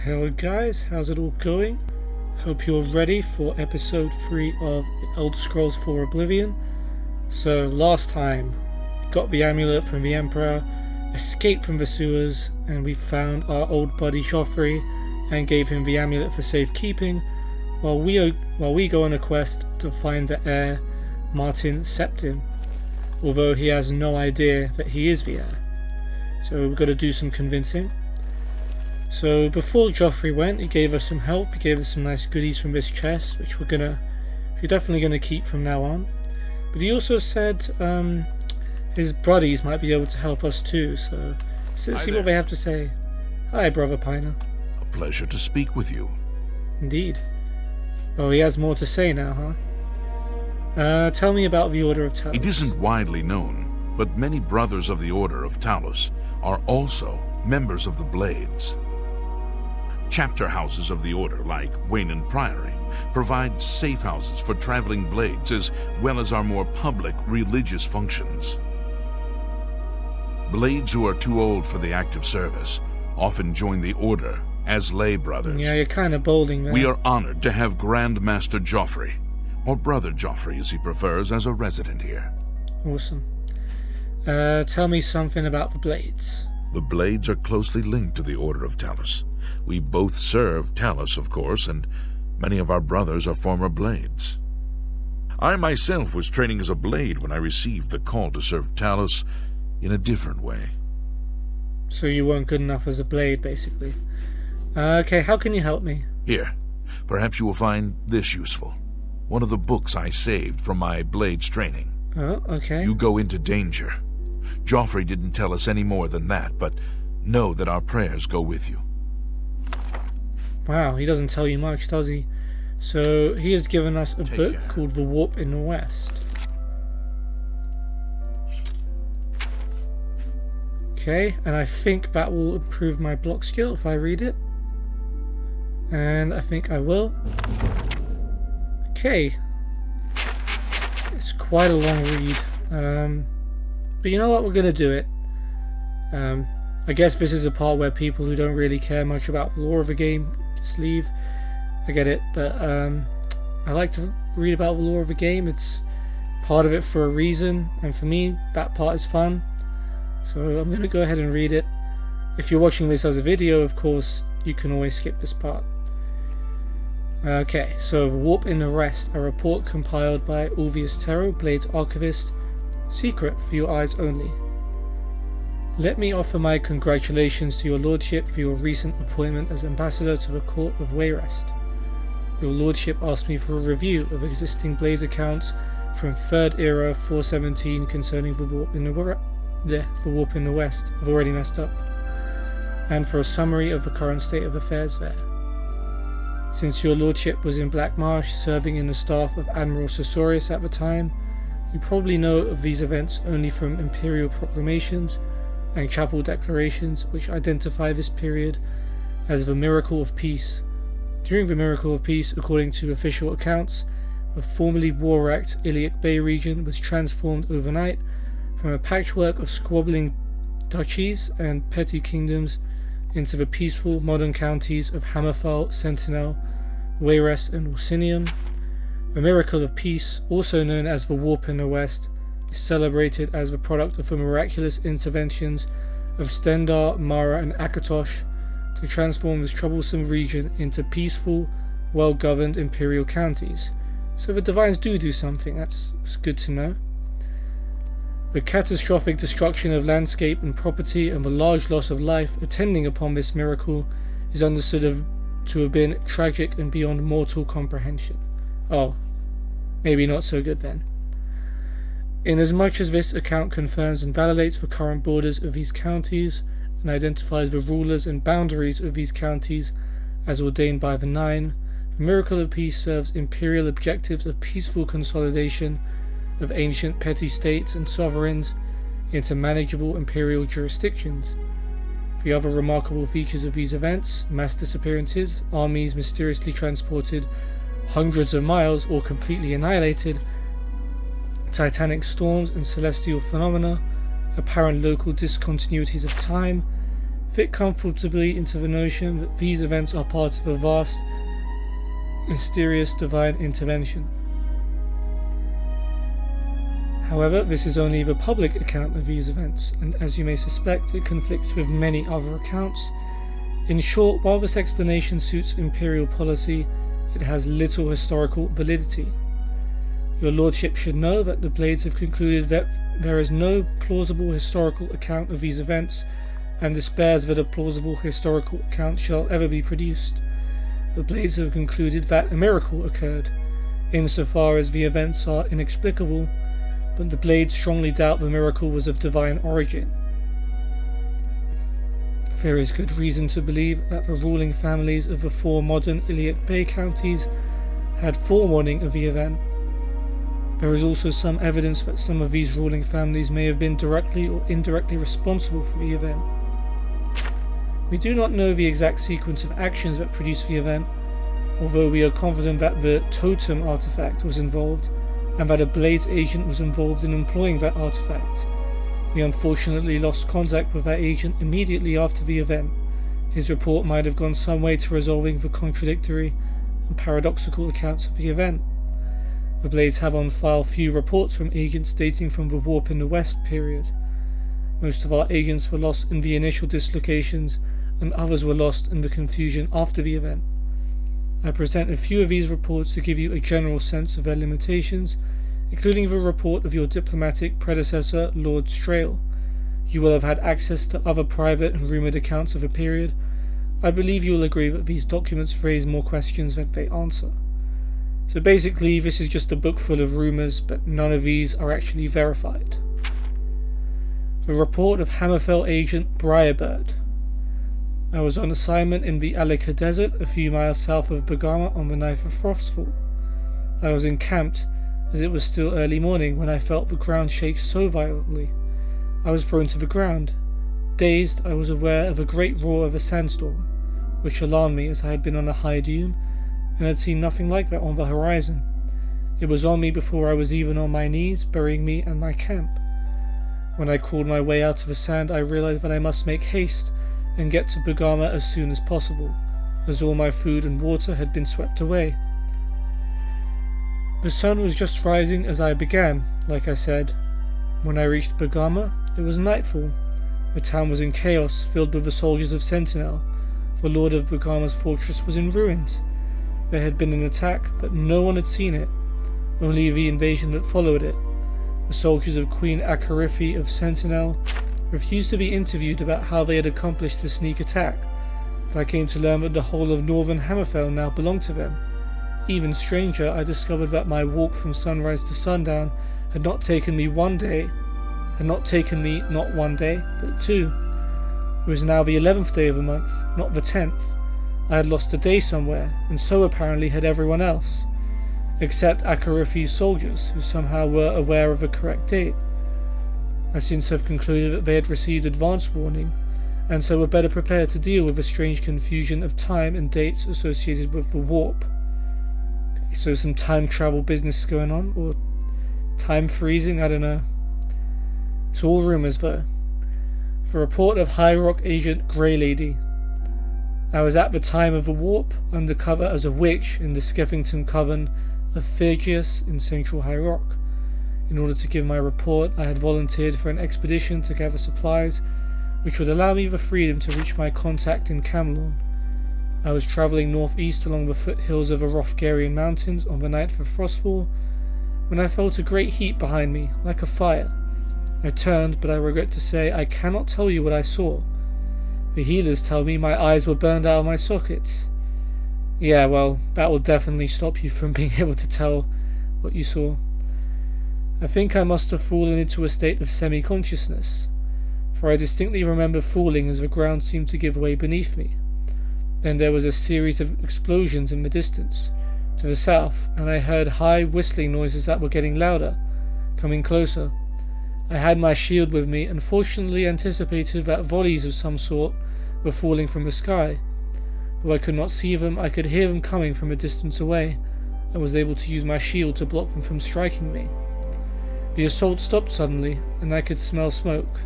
Hello guys, how's it all going? Hope you're ready for episode 3 of Elder Scrolls 4 Oblivion. So last time, we got the amulet from the Emperor, escaped from the sewers, and we found our old buddy Joffrey and gave him the amulet for safekeeping, while we go on a quest to find the heir, Martin Septim, although he has no idea that he is the heir. So we've got to do some convincing. So before Joffrey went, he gave us some help. He gave us some nice goodies from this chest, which we're definitely gonna keep from now on. But he also said his buddies might be able to help us too. So let's see what they have to say. Hi, brother Piner. A pleasure to speak with you. Indeed. Oh, he has more to say now, huh? Tell me about the Order of Talos. It isn't widely known, but many brothers of the Order of Talos are also members of the Blades. Chapter houses of the Order, like Wayland Priory, provide safe houses for traveling blades as well as our more public religious functions. Blades who are too old for the active service often join the Order as lay brothers. Yeah, you're kind of bolding there. We are honored to have Grand Master Joffrey, or Brother Joffrey as he prefers, as a resident here. Awesome. Tell me something about the Blades. The Blades are closely linked to the Order of Talos. We both serve Talos, of course, and many of our brothers are former Blades. I myself was training as a Blade when I received the call to serve Talos in a different way. So you weren't good enough as a Blade, basically. Okay, how can you help me? Here, perhaps you will find this useful. One of the books I saved from my Blades training. Oh, okay. You go into danger. Joffrey didn't tell us any more than that, but know that our prayers go with you. Wow, he doesn't tell you much, does he? So he has given us a book called The Warp in the West. Okay, and I think that will improve my block skill if I read it. And I think I will. Okay. It's quite a long read. But you know what, we're going to do it. I guess this is a part where people who don't really care much about the lore of the game just leave. I get it, but I like to read about the lore of the game. It's part of it for a reason, and for me, that part is fun. So I'm going to go ahead and read it. If you're watching this as a video, of course, you can always skip this part. Okay, so Warp in the Rest, a report compiled by Ulvius Terro, Blade's archivist. Secret for your eyes only. Let me offer my congratulations to your lordship for your recent appointment as ambassador to the court of Wayrest. Your lordship asked me for a review of existing Blades accounts from 3rd era 417 concerning the Warp in the West. I've already messed up. And for a summary of the current state of affairs there. Since your lordship was in Black Marsh serving in the staff of Admiral Sosorius at the time, you probably know of these events only from imperial proclamations and chapel declarations which identify this period as the Miracle of Peace. During the Miracle of Peace, according to official accounts, the formerly war-wrecked Iliac Bay region was transformed overnight from a patchwork of squabbling duchies and petty kingdoms into the peaceful modern counties of Hammerfell, Sentinel, Wayrest and Orsinium. The Miracle of Peace, also known as the Warp in the West, is celebrated as the product of the miraculous interventions of Stendar, Mara and Akatosh to transform this troublesome region into peaceful, well-governed imperial counties. So the Divines do something, that's good to know. The catastrophic destruction of landscape and property and the large loss of life attending upon this miracle is understood to have been tragic and beyond mortal comprehension. Oh, maybe not so good then. Inasmuch as this account confirms and validates the current borders of these counties and identifies the rulers and boundaries of these counties as ordained by the Nine, the Miracle of Peace serves imperial objectives of peaceful consolidation of ancient petty states and sovereigns into manageable imperial jurisdictions. The other remarkable features of these events, mass disappearances, armies mysteriously transported hundreds of miles or completely annihilated, titanic storms and celestial phenomena, apparent local discontinuities of time, fit comfortably into the notion that these events are part of a vast, mysterious divine intervention. However, this is only the public account of these events, and as you may suspect, it conflicts with many other accounts. In short, while this explanation suits imperial policy, it has little historical validity. Your lordship should know that the Blades have concluded that there is no plausible historical account of these events, and despairs that a plausible historical account shall ever be produced. The Blades have concluded that a miracle occurred, insofar as the events are inexplicable, but the Blades strongly doubt the miracle was of divine origin. There is good reason to believe that the ruling families of the 4 modern Iliac Bay counties had forewarning of the event. There is also some evidence that some of these ruling families may have been directly or indirectly responsible for the event. We do not know the exact sequence of actions that produced the event, although we are confident that the totem artifact was involved, and that a Blades agent was involved in employing that artifact. We unfortunately lost contact with that agent immediately after the event. His report might have gone some way to resolving the contradictory and paradoxical accounts of the event. The Blades have on file few reports from agents dating from the Warp in the West period. Most of our agents were lost in the initial dislocations, and others were lost in the confusion after the event. I present a few of these reports to give you a general sense of their limitations, including the report of your diplomatic predecessor, Lord Strail. You will have had access to other private and rumoured accounts of the period. I believe you will agree that these documents raise more questions than they answer. So basically, this is just a book full of rumours, but none of these are actually verified. The report of Hammerfell agent Briarbird. I was on assignment in the Alika Desert, a few miles south of Bergama on the night of Frostfall. I was encamped, as it was still early morning, when I felt the ground shake so violently. I was thrown to the ground. Dazed, I was aware of a great roar of a sandstorm, which alarmed me as I had been on a high dune, and had seen nothing like that on the horizon. It was on me before I was even on my knees, burying me and my camp. When I crawled my way out of the sand, I realized that I must make haste and get to Bergama as soon as possible, as all my food and water had been swept away. The sun was just rising as I began, like I said. When I reached Bergama, it was nightfall. The town was in chaos, filled with the soldiers of Sentinel. The lord of Bergama's fortress was in ruins. There had been an attack, but no one had seen it, only the invasion that followed it. The soldiers of Queen Akarifi of Sentinel refused to be interviewed about how they had accomplished the sneak attack, but I came to learn that the whole of northern Hammerfell now belonged to them. Even stranger, I discovered that my walk from sunrise to sundown had not taken me not 1 day, but 2. It was now the 11th day of the month, not the 10th. I had lost a day somewhere, and so apparently had everyone else, except Akarifi's soldiers, who somehow were aware of the correct date. I since have concluded that they had received advance warning, and so were better prepared to deal with the strange confusion of time and dates associated with the warp. Okay, so some time travel business going on, or time freezing, I don't know. It's all rumours though. The report of High Rock agent Grey Lady. I was at the time of the warp, undercover as a witch in the Skeffington Coven of Phrygius in central High Rock. In order to give my report, I had volunteered for an expedition to gather supplies, which would allow me the freedom to reach my contact in Camlorn. I was travelling northeast along the foothills of the Rothgarian Mountains on the night of Frostfall, when I felt a great heat behind me, like a fire. I turned, but I regret to say I cannot tell you what I saw. The healers tell me my eyes were burned out of my sockets. Yeah, well, that will definitely stop you from being able to tell what you saw. I think I must have fallen into a state of semi-consciousness, for I distinctly remember falling as the ground seemed to give way beneath me. Then there was a series of explosions in the distance, to the south, and I heard high whistling noises that were getting louder, coming closer. I had my shield with me and fortunately anticipated that volleys of some sort were falling from the sky. Though I could not see them, I could hear them coming from a distance away, and was able to use my shield to block them from striking me. The assault stopped suddenly, and I could smell smoke.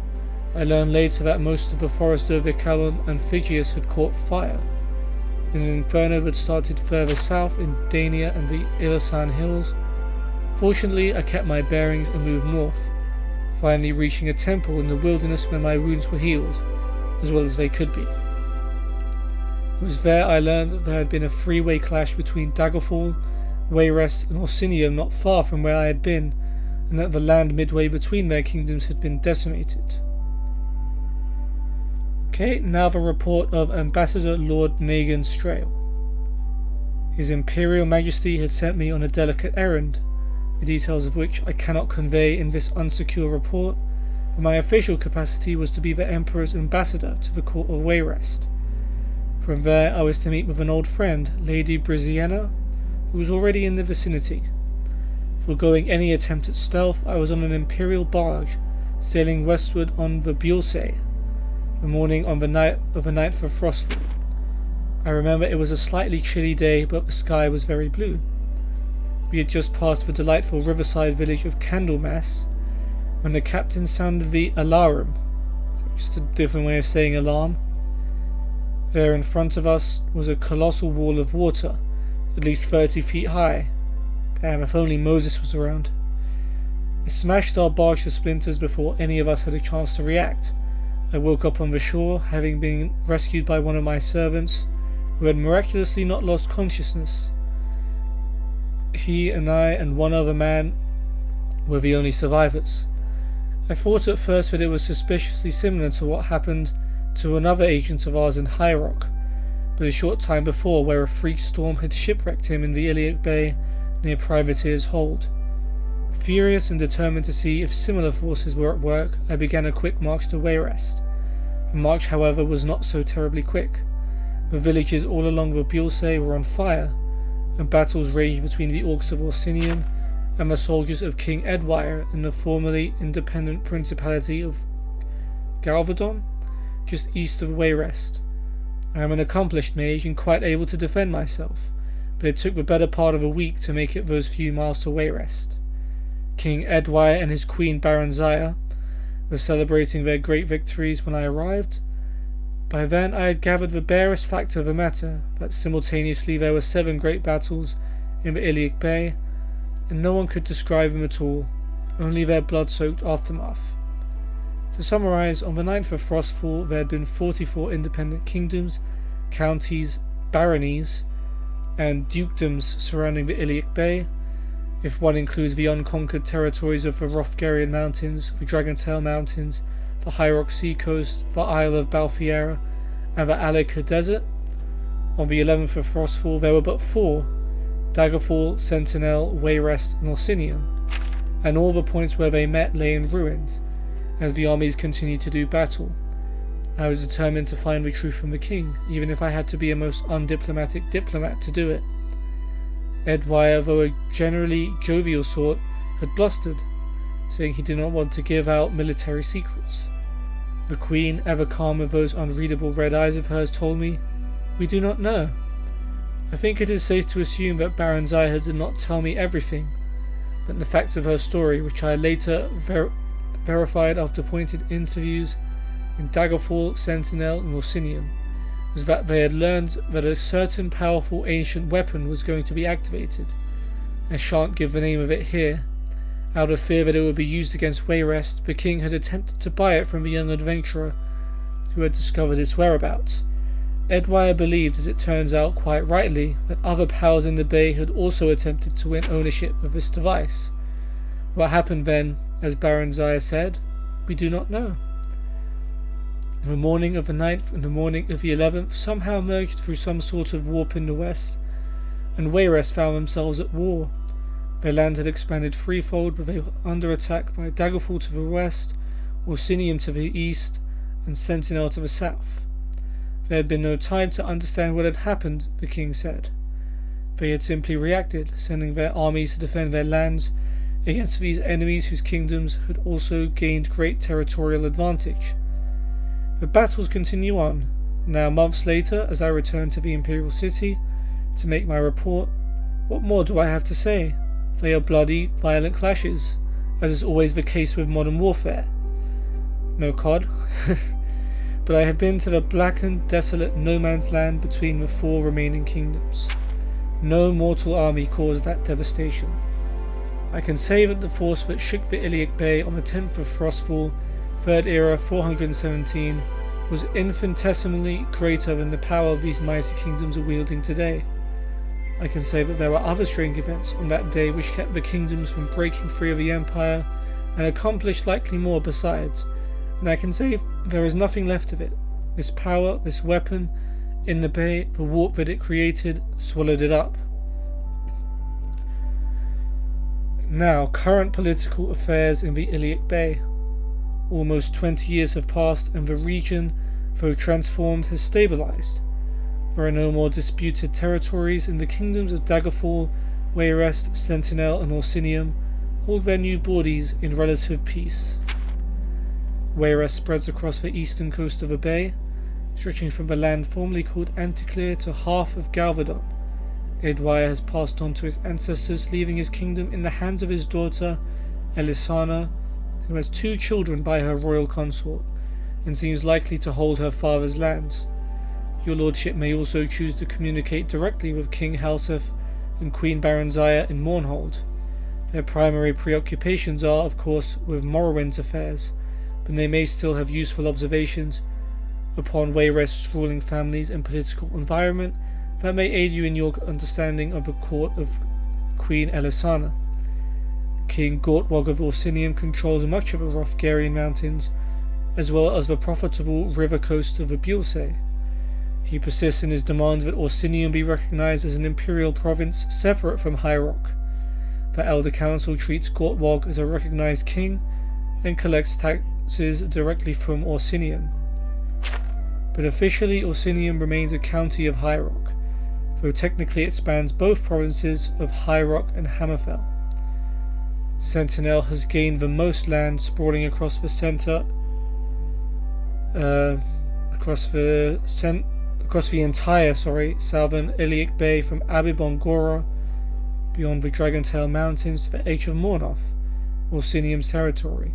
I learned later that most of the forest of Icalon and Phigius had caught fire, and an inferno had started further south in Dania and the Ilasan hills. Fortunately, I kept my bearings and moved north, finally reaching a temple in the wilderness where my wounds were healed, as well as they could be. It was there I learned that there had been a three-way clash between Daggerfall, Wayrest, and Orsinium not far from where I had been, and that the land midway between their kingdoms had been decimated. Okay, now the report of Ambassador Lord Nagan Strail. His Imperial Majesty had sent me on a delicate errand, the details of which I cannot convey in this unsecure report, but my official capacity was to be the Emperor's ambassador to the court of Wayrest. From there I was to meet with an old friend, Lady Briziana, who was already in the vicinity. Foregoing any attempt at stealth, I was on an Imperial barge, sailing westward on the Bielsay, the morning on the night of the 9th of Frostfall. I remember it was a slightly chilly day, but the sky was very blue. We had just passed the delightful riverside village of Candlemas, when the captain sounded the alarum. Just a different way of saying alarm. There in front of us was a colossal wall of water, at least 30 feet high. Damn, if only Moses was around. It smashed our barge to splinters before any of us had a chance to react. I woke up on the shore, having been rescued by one of my servants, who had miraculously not lost consciousness. He and I and one other man were the only survivors. I thought at first that it was suspiciously similar to what happened to another agent of ours in High Rock, but a short time before, where a freak storm had shipwrecked him in the Iliac Bay near Privateer's Hold. Furious and determined to see if similar forces were at work, I began a quick march to Wayrest. The march, however, was not so terribly quick. The villages all along the Bielsay were on fire, and battles raged between the Orcs of Orsinium and the soldiers of King Edwire in the formerly independent principality of Galvadon, just east of Wayrest. I am an accomplished mage and quite able to defend myself, but it took the better part of a week to make it those few miles to Wayrest. King Edwire and his queen Baranzaya were celebrating their great victories when I arrived. By then I had gathered the barest fact of the matter, that simultaneously there were 7 great battles in the Iliac Bay, and no one could describe them at all, only their blood-soaked aftermath. To summarise, on the 9th of Frostfall there had been 44 independent kingdoms, counties, baronies, and dukedoms surrounding the Iliac Bay, if one includes the unconquered territories of the Hrothgarian Mountains, the Dragontail Mountains, the High Rock Sea Coast, the Isle of Balfiera, and the Alika Desert. On the 11th of Frostfall there were but 4, Daggerfall, Sentinel, Wayrest, and Orsinium, and all the points where they met lay in ruins, as the armies continued to do battle. I was determined to find the truth from the king, even if I had to be a most undiplomatic diplomat to do it. Edwire, though a generally jovial sort, had blustered, saying he did not want to give out military secrets. The queen, ever calm with those unreadable red eyes of hers, told me, "We do not know. I think it is safe to assume that Baranzaya did not tell me everything, but the facts of her story, which I later verified after pointed interviews in Daggerfall, Sentinel, and Orsinium, was that they had learned that a certain powerful ancient weapon was going to be activated. I shan't give the name of it here. Out of fear that it would be used against Wayrest, the king had attempted to buy it from the young adventurer who had discovered its whereabouts. Edwire believed, as it turns out quite rightly, that other powers in the bay had also attempted to win ownership of this device. What happened then, as Baranzaya said, we do not know. The morning of the 9th and the morning of the 11th somehow merged through some sort of warp in the west, and Wayrest found themselves at war. Their land had expanded threefold, but they were under attack by Daggerfall to the west, Orsinium to the east, and Sentinel to the south. There had been no time to understand what had happened, the king said. They had simply reacted, sending their armies to defend their lands against these enemies whose kingdoms had also gained great territorial advantage. The battles continue on. Now months later, as I return to the Imperial City to make my report, what more do I have to say? They are bloody, violent clashes, as is always the case with modern warfare. No cod. But I have been to the blackened, desolate no-man's land between the 4 remaining kingdoms. No mortal army caused that devastation. I can say that the force that shook the Iliac Bay on the 10th of Frostfall, 3rd era 417, was infinitesimally greater than the power these mighty kingdoms are wielding today. I can say that there were other strange events on that day which kept the kingdoms from breaking free of the Empire, and accomplished likely more besides, and I can say there is nothing left of it. This power, this weapon, in the bay, the warp that it created, swallowed it up. Now, current political affairs in the Iliac Bay. Almost 20 years have passed, and the region, though transformed, has stabilized. There are no more disputed territories, and the kingdoms of Daggerfall, Wayrest, Sentinel, and Orsinium hold their new bodies in relative peace. Wayrest spreads across the eastern coast of the bay, stretching from the land formerly called Anticlear to half of Galvadon. Edwire has passed on to his ancestors, leaving his kingdom in the hands of his daughter, Elisana, who has 2 children by her royal consort, and seems likely to hold her father's lands. Your lordship may also choose to communicate directly with King Halseth and Queen Baranziah in Mournhold. Their primary preoccupations are, of course, with Morrowind's affairs, but they may still have useful observations upon Wayrest's ruling families and political environment that may aid you in your understanding of the court of Queen Elisana. King Gortwog of Orsinium controls much of the Hrothgarian mountains, as well as the profitable river coast of the Builsay. He persists in his demand that Orsinium be recognized as an imperial province separate from High Rock. The Elder Council treats Gortwog as a recognized king and collects taxes directly from Orsinium. But officially Orsinium remains a county of High Rock, though technically it spans both provinces of High Rock and Hammerfell. Sentinel has gained the most land, sprawling across the entire southern Iliac Bay from Abibon Gora, beyond the Dragontail Mountains to the Edge of Mornoth, Orsinium's territory.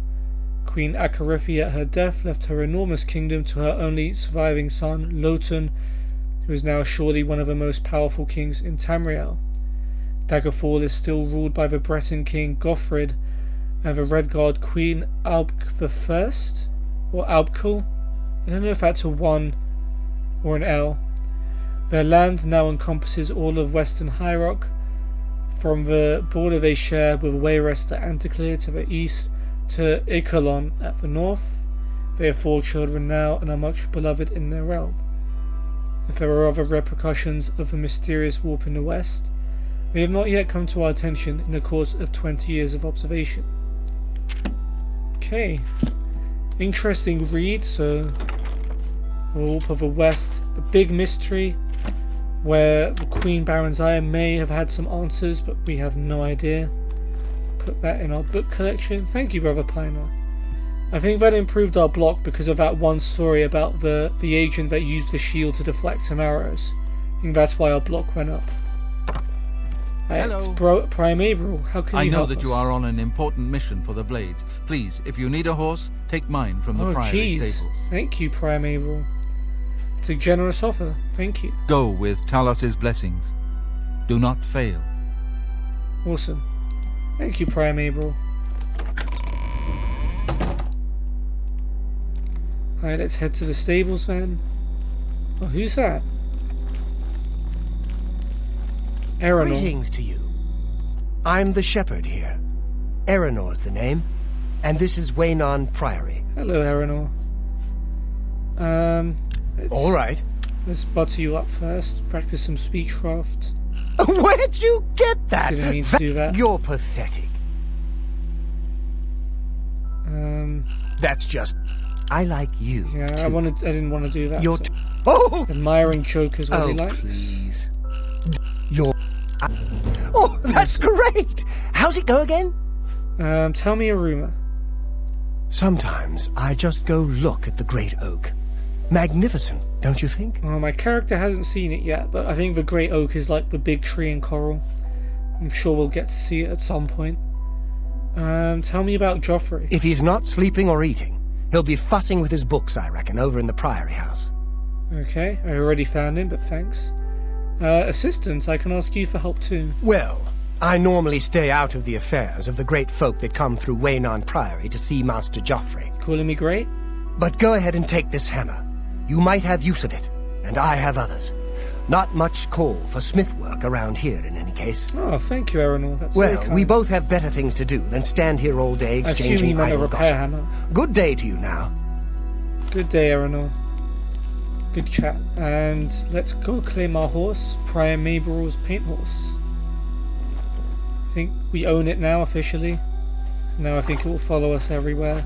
Queen Akarifi at her death left her enormous kingdom to her only surviving son, Lotan, who is now surely one of the most powerful kings in Tamriel. Daggerfall is still ruled by the Breton king Gothfrid and the Redguard Queen Albk the First, or Albkul. I don't know if that's a 1 or an L. Their land now encompasses all of western High Rock, from the border they share with Wayrest at Anticlear to the east to Icolon at the north. They have 4 children now and are much beloved in their realm. If there are other repercussions of the mysterious warp in the west, they have not yet come to our attention in the course of 20 years of observation. Okay. Interesting read. So, the warp of the west, a big mystery where the Queen Baranziah may have had some answers, but we have no idea. Put that in our book collection. Thank you, Brother Piner. I think that improved our block because of that one story about the agent that used the shield to deflect some arrows. I think that's why our block went up. Hello. Prime Avril, how can you help us? I know that you are on an important mission for the Blades. Please, if you need a horse, take mine from the Priory stables. Thank you, Prime Avril. It's a generous offer. Thank you. Go with Talos's blessings. Do not fail. Awesome. Thank you, Prime Avril. Alright, let's head to the stables then. Oh, who's that? Eranor. Greetings to you. I'm the shepherd here. Eranor's the name, and this is Waynon Priory. Hello, Eranor. All right. Let's butter you up first. Practice some speechcraft. Where'd you get that? Didn't mean to do that. You're pathetic. That's just... I like you. Yeah, too. I didn't want to do that. You're so. Oh! Admiring joke is what he Oh, likes. please. You're... Oh, that's great! How's it go again? Tell me a rumor. Sometimes I just go look at the Great Oak. Magnificent, don't you think? Oh, my character hasn't seen it yet, but I think the Great Oak is like the big tree in Coral. I'm sure we'll get to see it at some point. Tell me about Joffrey. If he's not sleeping or eating, He'll be fussing with his books, I reckon, over in the Priory House. Okay, I already found him, but thanks. Assistant, I can ask you for help too. Well, I normally stay out of the affairs of the great folk that come through Waynon Priory to see Master Joffrey. Calling me great? But go ahead and take this hammer. You might have use of it, and I have others. Not much call for smith work around here, in any case. Oh, thank you, Aranor. That's very Well, kind. we both have better things to do than stand here all day I assume you exchanging meant a idle repair gossip. hammer. Good day to you now. Good day, Aranor. Good chat. And let's go claim our horse, Prior Maberal's paint horse. I think we own it now, officially. Now I think it will follow us everywhere.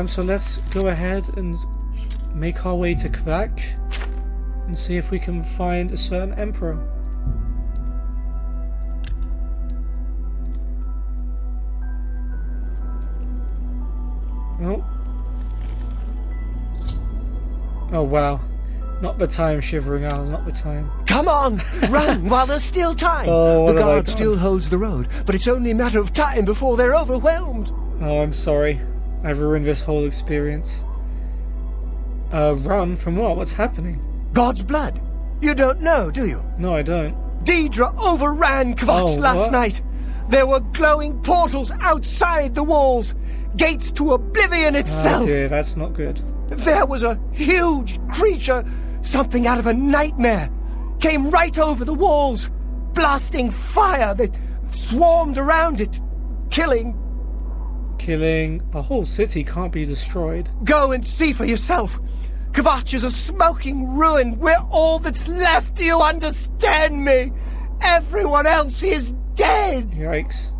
So let's go ahead and make our way to Kvatch and see if we can find a certain emperor. Oh. Oh wow. Not the time, Shivering Isles, not the time. Come on, run while there's still time. Oh, what the have I guard done? still holds the road, but it's only a matter of time before they're overwhelmed. Oh, I'm sorry. I've ruined this whole experience. Run from what? What's happening? God's blood. You don't know, do you? No, I don't. Deidre overran Kvatch Oh, last what? night. There were glowing portals outside the walls, gates to Oblivion Oh itself. dear, that's not good. There was a huge creature, something out of a nightmare, came right over the walls, blasting fire that swarmed around it, killing. The whole city can't be destroyed. Go and see for yourself. Kvatch is a smoking ruin. We're all that's left. Do you understand me? Everyone else is dead. Yikes.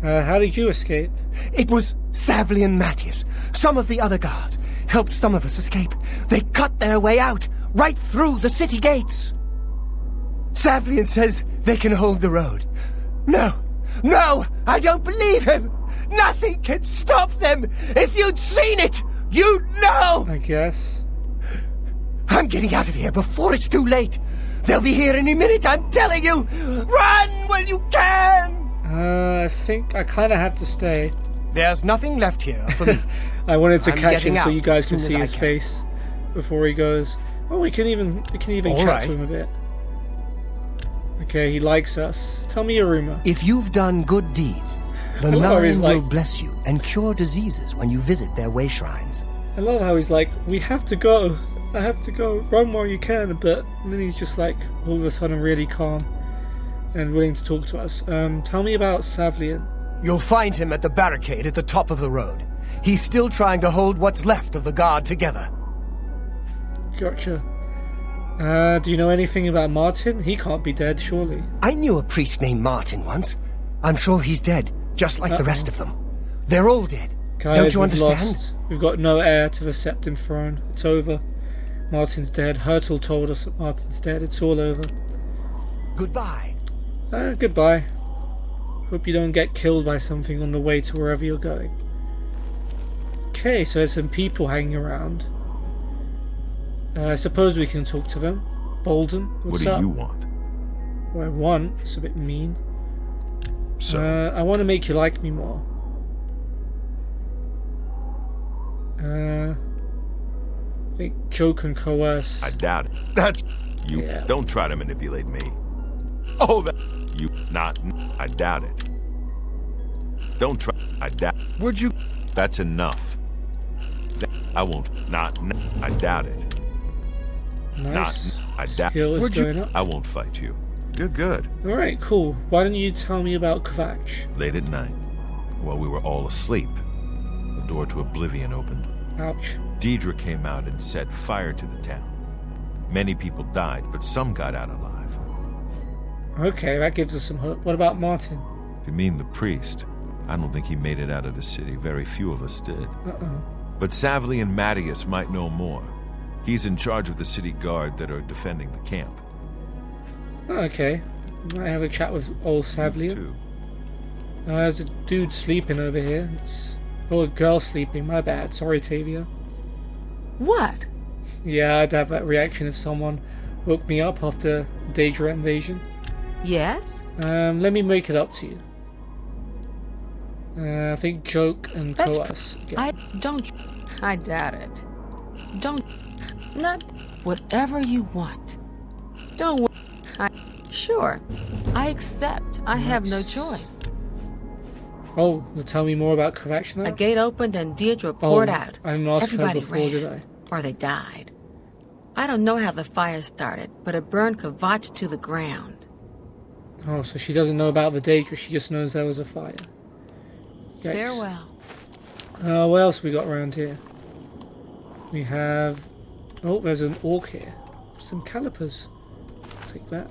How did you escape? It was Savli and Matthias. Some of the other guards helped some of us escape. They cut their way out, right through the city gates. Savlian says they can hold the road. No, I don't believe him. Nothing can stop them. If you'd seen it, you'd know. I guess. I'm getting out of here before it's too late. They'll be here any minute, I'm telling you. Run when you can. I think I kind of have to stay. There's nothing left here for me. I wanted to I'm catch getting him so out you guys as can soon see as I his can. face before he goes. Oh, we can even All chat right. to him a bit. Okay, he likes us. Tell me a rumor. If you've done good deeds, the I love how he's Nine will like- bless you and cure diseases when you visit their way shrines. I love how he's like, we have to go. I have to go. Run while you can. But then he's just like, all of a sudden, really calm and willing to talk to us. Tell me about Savlian. You'll find him at the barricade at the top of the road. He's still trying to hold what's left of the guard together. Gotcha. Do you know anything about Martin? He can't be dead, surely. I knew a priest named Martin once. I'm sure he's dead, just like the Uh-oh. rest of them. They're all dead. Guys, Don't you we've understand? lost. We've got no heir to the Septim throne. It's over. Martin's dead. Hurtle told us that Martin's dead. It's all over. Goodbye. Goodbye. Hope you don't get killed by something on the way to wherever you're going. Okay, so there's some people hanging around. I suppose we can talk to them. Bolden, What what's do up? you want? What I want, it's a bit mean. So, I want to make you like me more. I think joke and coerce. I doubt it. That's you. Yeah. Don't try to manipulate me. Oh, that you not. I doubt it. Don't try. I doubt. Would you? That's enough. I won't. Not. I doubt it. Nice. I doubt. Skill is Would going you? up. I won't fight you. You're good. Alright, cool. Why don't you tell me about Kvatch? Late at night, while we were all asleep, the door to Oblivion opened. Ouch. Deidre came out and set fire to the town. Many people died, but some got out alive. Okay, that gives us some hope. What about Martin? If you mean the priest, I don't think he made it out of the city. Very few of us did. Uh-oh. But Savli and Matthias might know more. He's in charge of the city guard that are defending the camp. Okay. Might have a chat with old Savlian. Too. There's a dude sleeping over here. Oh, a girl sleeping. My bad. Sorry, Tavia. What? Yeah, I'd have that reaction if someone woke me up after Daedra invasion. Yes? Let me make it up to you. I think Joke and That's Coas. I doubt it. Don't. Not whatever you want. Don't. Sure. I accept. I have no choice. Oh, well, tell me more about Kvatch now? A gate opened and Deirdre poured out. I didn't ask Everybody her before, ran, did I? or they died. I don't know how the fire started, but it burned Kvatch to the ground. Oh, so she doesn't know about the Daedra, she just knows there was a fire. Yikes. Farewell. What else we got around here? We have... Oh, there's an orc here. Some calipers. Take that.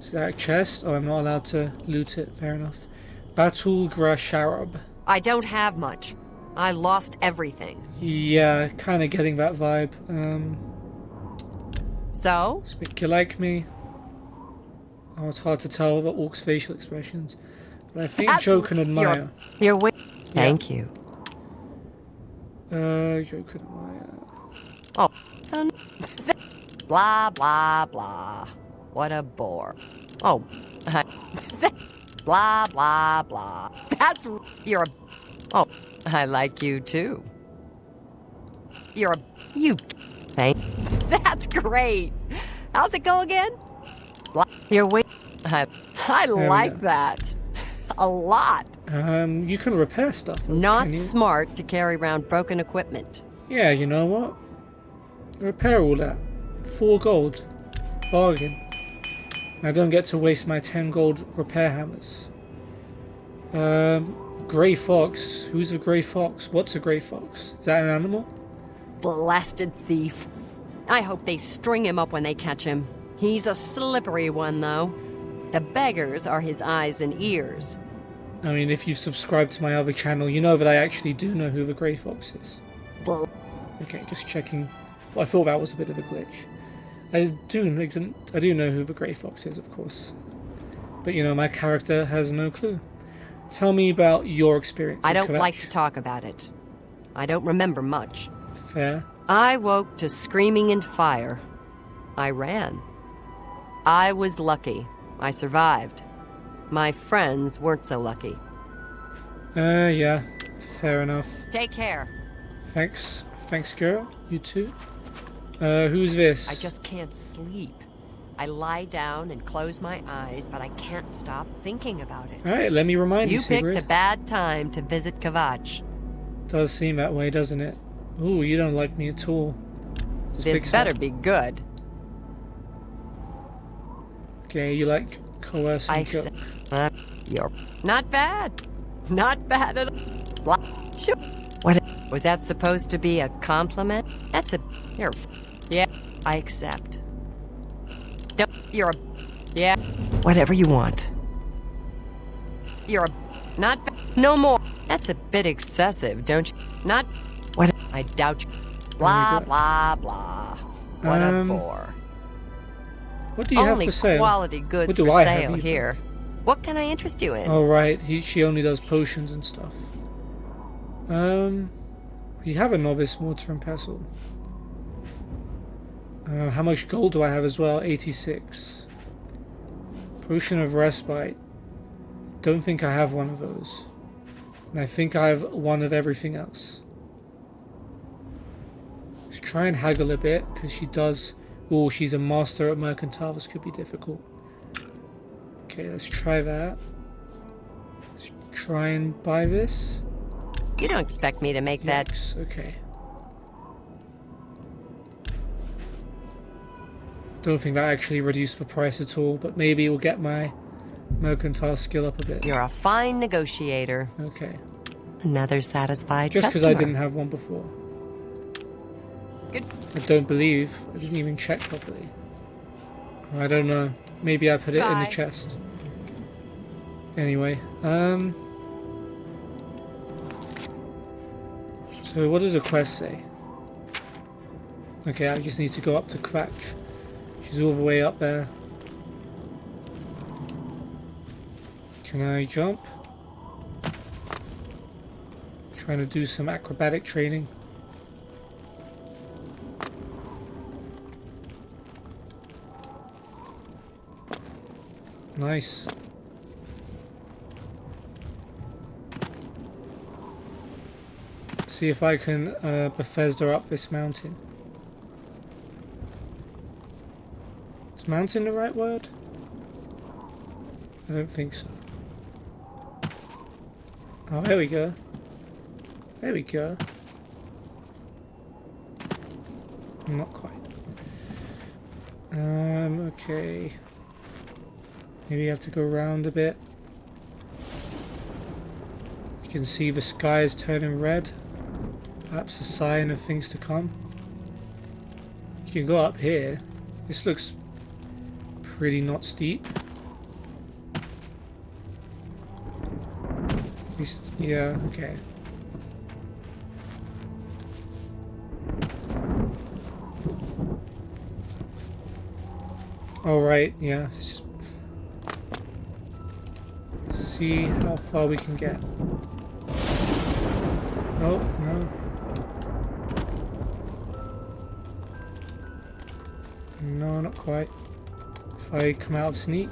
Is that a chest? Oh, I'm not allowed to loot it. Fair enough. Battle Grasharab. I don't have much. I lost everything. Yeah, kind of getting that vibe. So? Speak you like me? Oh, it's hard to tell the orc's facial expressions. But I think Joe can admire. You're Thank you. Joe can admire. Oh. Blah, blah, blah. What a bore. Oh. Blah, blah, blah. You're a... Oh, I like you too. You're a... You... That's great. How's it go again? You're I like that. A lot. You can repair stuff. Not smart to carry around broken equipment. Yeah, you know what? Repair all that. 4 gold. Bargain. I don't get to waste my 10 gold repair hammers. Grey fox. Who's a grey fox? What's a grey fox? Is that an animal? Blasted thief. I hope they string him up when they catch him. He's a slippery one, though. The beggars are his eyes and ears. I mean, if you've subscribed to my other channel, you know that I actually do know who the grey fox is. Okay, just checking. Well, I thought that was a bit of a glitch. I do know who the grey fox is, of course. But, you know, my character has no clue. Tell me about your experience. I don't like to talk about it. I don't remember much. Fair. I woke to screaming and fire. I ran. I was lucky. I survived. My friends weren't so lucky. Yeah. Fair enough. Take care. Thanks. Thanks, girl. You too. Who's this? I just can't sleep. I lie down and close my eyes, but I can't stop thinking about it. Alright, let me remind you, Sigrid. You picked a bad time to visit Kvatch. Does seem that way, doesn't it? Ooh, you don't like me at all. This better be good. Okay, you like coerce and joke. You're not bad. Not bad at all. Sure. What? Was that supposed to be a compliment? That's a... You're... Yeah, I accept. Don't... You're a... Yeah. Whatever you want. You're a... Not... No more. That's a bit excessive, don't you? Not... What? I doubt you. Blah, blah, blah. What a bore. What do you have for sale? Only quality goods for sale here. What can I interest you in? Oh, right. She only does potions and stuff. We have a novice mortar and pestle. How much gold do I have as well? 86. Potion of respite. Don't think I have one of those. And I think I have one of everything else. Let's try and haggle a bit, because she does... Oh, she's a master at mercantile. This could be difficult. Okay, let's try that. Let's try and buy this. You don't expect me to make that... Okay. Don't think that actually reduced the price at all, but maybe we'll get my mercantile skill up a bit. You're a fine negotiator. Okay. Another satisfied Just because customer. I didn't have one before. Good. I don't believe. I didn't even check properly. I don't know. Maybe I put it in the chest. Anyway, so what does the quest say? Okay, I just need to go up to Kvatch. She's all the way up there. Can I jump? Trying to do some acrobatic training. Nice. See if I can Bethesda up this mountain. Is mountain the right word? I don't think so. Oh, there we go. There we go. Not quite. Okay. Maybe you have to go around a bit. You can see the sky is turning red. Perhaps a sign of things to come. You can go up here. This looks pretty not steep. At least, yeah, okay. Alright, yeah, let's just see how far we can get. Oh, no. No, not quite. If I come out of sneak.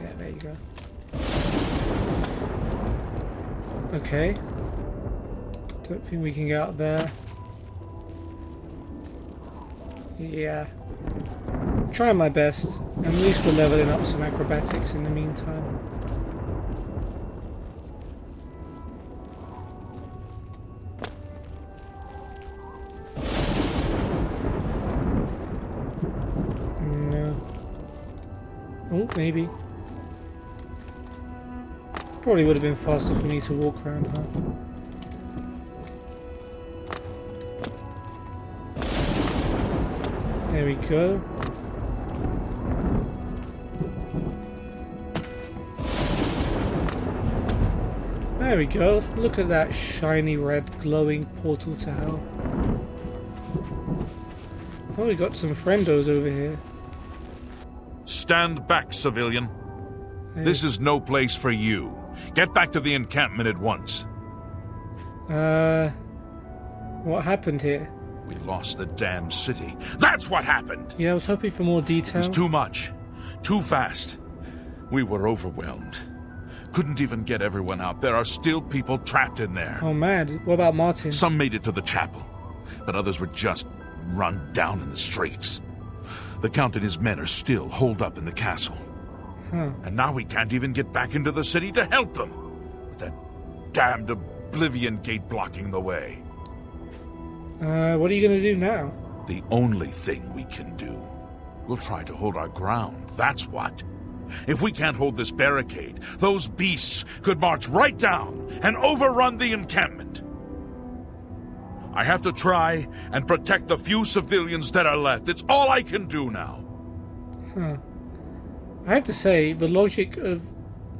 Yeah, there you go. Okay. Don't think we can get out there. Yeah. Trying my best. At least we're leveling up some acrobatics in the meantime. No. Oh, maybe. Probably would have been faster for me to walk around, huh? There we go. There we go. Look at that shiny red glowing portal to hell. Oh, we got some friendos over here. Stand back, civilian. Hey. This is no place for you. Get back to the encampment at once. What happened here? We lost the damn city. That's what happened! Yeah, I was hoping for more It detail. was too much. Too fast. We were overwhelmed. Couldn't even get everyone out. There are still people trapped in there. Oh man, what about Martin? Some made it to the chapel, but others were just run down in the streets. The Count and his men are still holed up in the castle. Huh. And now we can't even get back into the city to help them, with that damned Oblivion gate blocking the way. What are you gonna do now? The only thing we can do. We'll try to hold our ground, that's what. If we can't hold this barricade, those beasts could march right down and overrun the encampment. I have to try and protect the few civilians that are left. It's all I can do now. Huh. I have to say, the logic of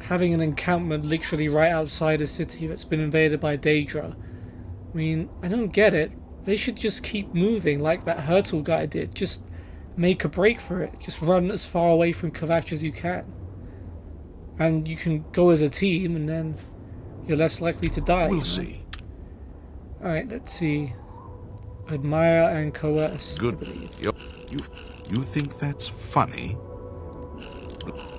having an encampment literally right outside a city that's been invaded by Daedra, I mean, I don't get it. They should just keep moving like that Hurtle guy did. Just make a break for it. Just run as far away from Kvatch as you can. And you can go as a team, and then you're less likely to die. We'll see. Alright, let's see. Admire and coerce. Good. You think that's funny?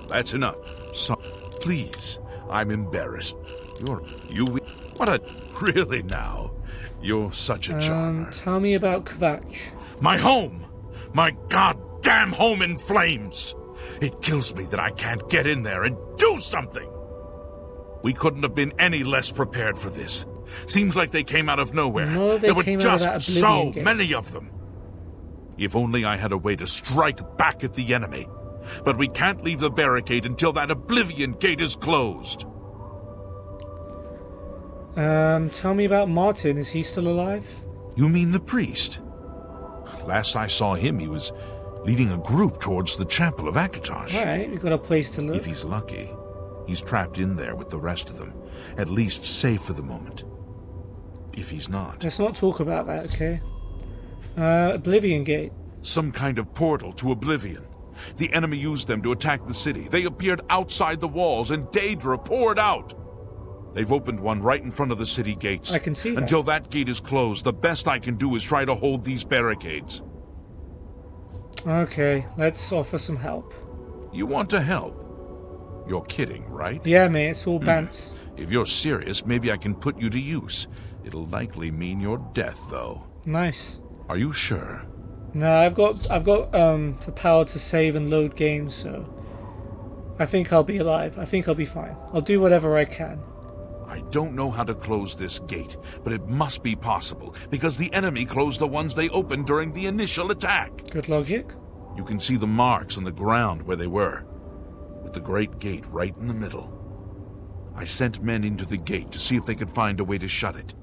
That's enough. So, please, I'm embarrassed. What a... Really now? You're such a charmer. Tell me about Kvatch. My home! My goddamn home in flames! It kills me that I can't get in there and do something! We couldn't have been any less prepared for this. Seems like they came out of nowhere. No, they there were came just out of that so Oblivion gate. many of them. If only I had a way to strike back at the enemy. But we can't leave the barricade until that Oblivion gate is closed. Tell me about Martin. Is he still alive? You mean the priest? Last I saw him, he was leading a group towards the chapel of Kvatch. Alright, we've got a place to look. If he's lucky, he's trapped in there with the rest of them, at least safe for the moment. If he's not... Let's not talk about that, okay? Oblivion Gate. Some kind of portal to Oblivion. The enemy used them to attack the city. They appeared outside the walls, and Daedra poured out. They've opened one right in front of the city gates. I can see that. Until that gate is closed, the best I can do is try to hold these barricades. Okay, let's offer some help. You want to help? You're kidding, right? Yeah, mate, it's all bants. If you're serious, maybe I can put you to use. It'll likely mean your death, though. Nice. Are you sure? No, I've got the power to save and load games, so I think I'll be alive. I think I'll be fine. I'll do whatever I can. I don't know how to close this gate, but it must be possible, because the enemy closed the ones they opened during the initial attack. Good logic. You can see the marks on the ground where they were, with the great gate right in the middle. I sent men into the gate to see if they could find a way to shut it.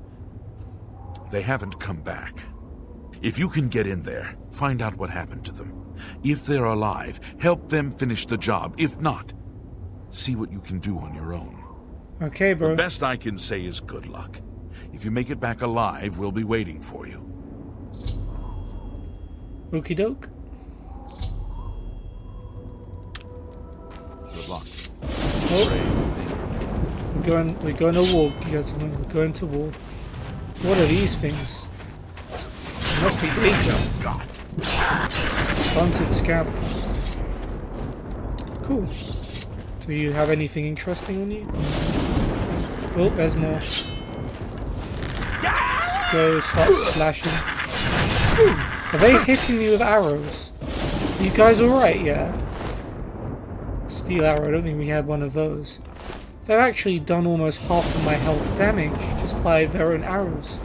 They haven't come back. If you can get in there, find out what happened to them. If they're alive, help them finish the job. If not, see what you can do on your own. Okay, bro. The best I can say is good luck. If you make it back alive, we'll be waiting for you. Okie doke. Good luck. Oh. We're going to war, you guys. We're going to war. What are these things? It must be danger. Stunted scamp. Cool. Do you have anything interesting on you? Oh, there's more. Let's go start slashing. Are they hitting me with arrows? Are you guys alright, yeah? Steel arrow, I don't think we had one of those. They've actually done almost half of my health damage just by their own arrows.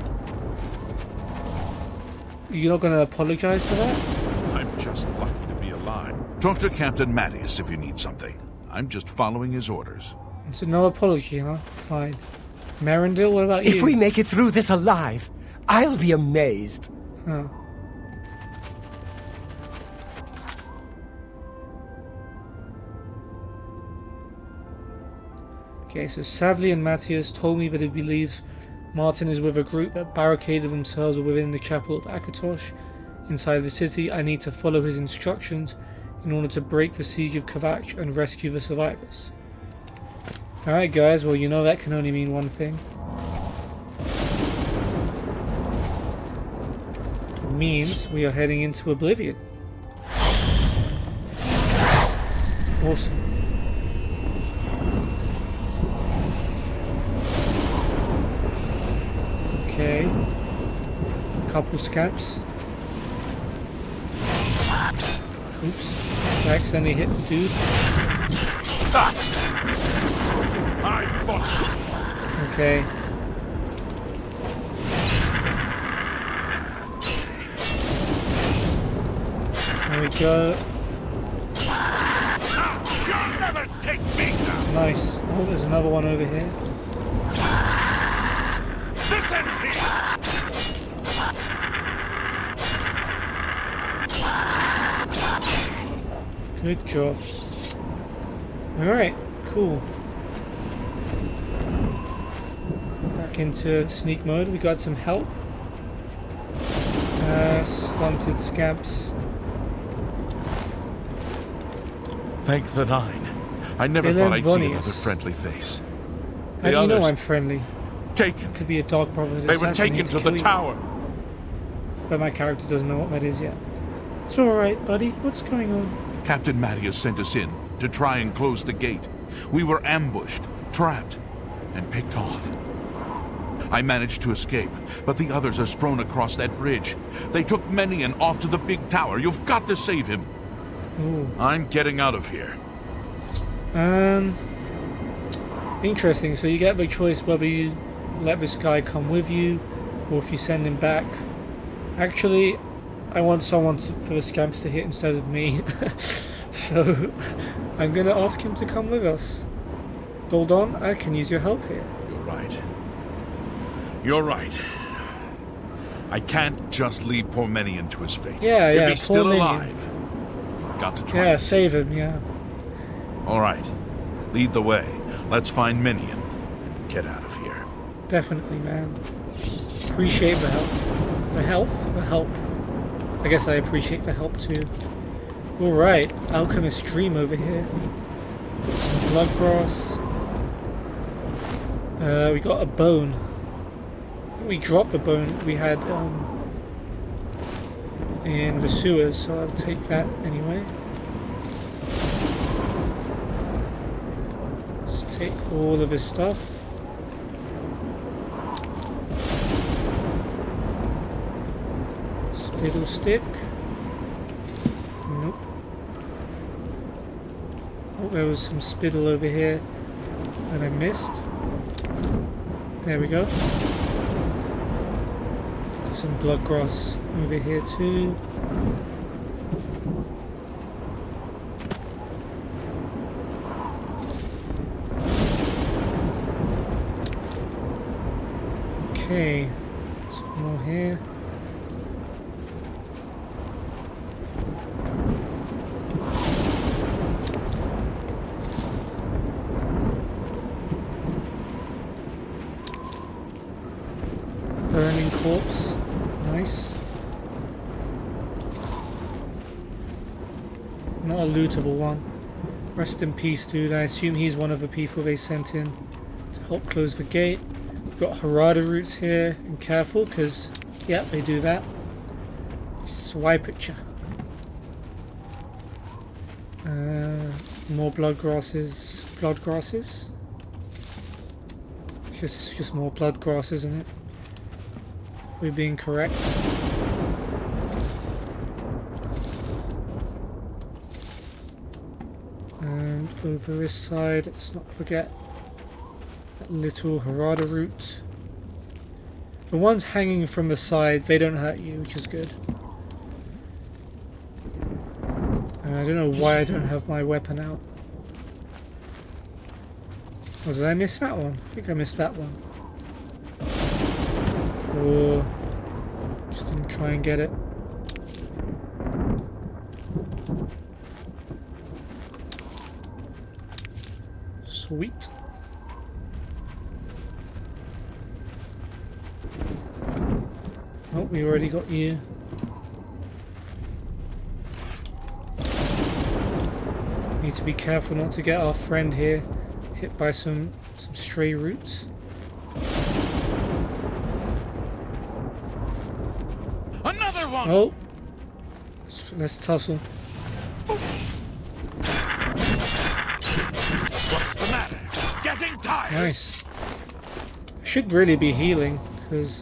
You're not gonna apologize for that? I'm just lucky to be alive. Talk to Captain Mattias if you need something. I'm just following his orders. So no apology, huh? Fine. Marindil, what about you? If we make it through this alive, I'll be amazed. Huh. Okay, so Savli and Mattias told me that he believes Martin is with a group that barricaded themselves within the chapel of Akatosh inside the city. I need to follow his instructions in order to break the siege of Kvatch and rescue the survivors. Alright guys, well you know that can only mean one thing. It means we are heading into Oblivion. Awesome. Okay. Couple scamps. Oops. I accidentally hit the dude. Okay. There we go. You'll never take me down. Nice. Oh, there's another one over here. This ends here. Good job. Alright, cool. Back into sneak mode. We got some help. Stunted scamps. Thank the Nine. I never thought I'd see another friendly face. How do you know I'm friendly? Taken. Could be a dark brother. They were taken to the tower. But my character doesn't know what that is yet. It's alright, buddy. What's going on? Captain Mattias sent us in to try and close the gate. We were ambushed, trapped, and picked off. I managed to escape, but the others are strewn across that bridge. They took Menian off to the big tower. You've got to save him. Ooh. I'm getting out of here. Interesting. So you get the choice whether you let this guy come with you, or if you send him back. Actually, I want someone for the scamps to hit instead of me. So I'm gonna ask him to come with us. Doldon, I can use your help here. You're right. You're right. I can't just leave poor Menian to his fate. Yeah, if he's still Menian. alive, you've got to try. Yeah, to save him, yeah. All right. Lead the way. Let's find Menian and get out of here. Definitely, man. Appreciate the help. The help. I guess I appreciate the help too. Alright, Alchemist Dream over here. Some blood grass. We got a bone. We dropped the bone we had in the sewers, so I'll take that anyway. Let's take all of his stuff. Spittle stick. Nope. Oh, there was some spittle over here that I missed. There we go. Some blood grass over here too. Okay, some more here. Burning corpse, nice. Not a lootable one. Rest in peace, dude. I assume he's one of the people they sent in to help close the gate. We've got Harada roots here, and careful, because, yeah, they do that. Swipe at you. More blood grasses. Blood grasses? It's just more blood grass, isn't it? If we're being correct. And over this side, let's not forget that little Harada root. The ones hanging from the side, they don't hurt you, which is good. I don't know why I don't have my weapon out. Oh, did I miss that one? I think I missed that one. Or just didn't try and get it. Sweet. Oh, we already got you. Need to be careful not to get our friend here hit by some stray roots. Another one! Oh! Let's tussle. What's the matter? Getting tired! Nice. I should really be healing, because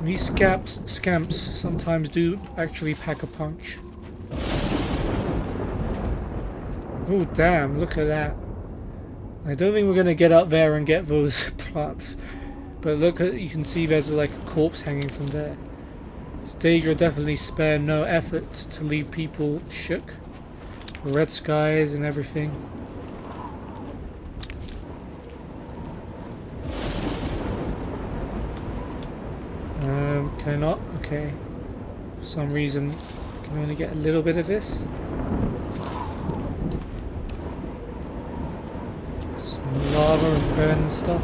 these scamps sometimes do actually pack a punch. Oh damn, look at that. I don't think we're going to get up there and get those plants. But look at, you can see there's like a corpse hanging from there. Daedra definitely spared no effort to leave people shook. Red skies and everything. Can I not? Okay. For some reason, I can only get a little bit of this. Some lava and burn and stuff.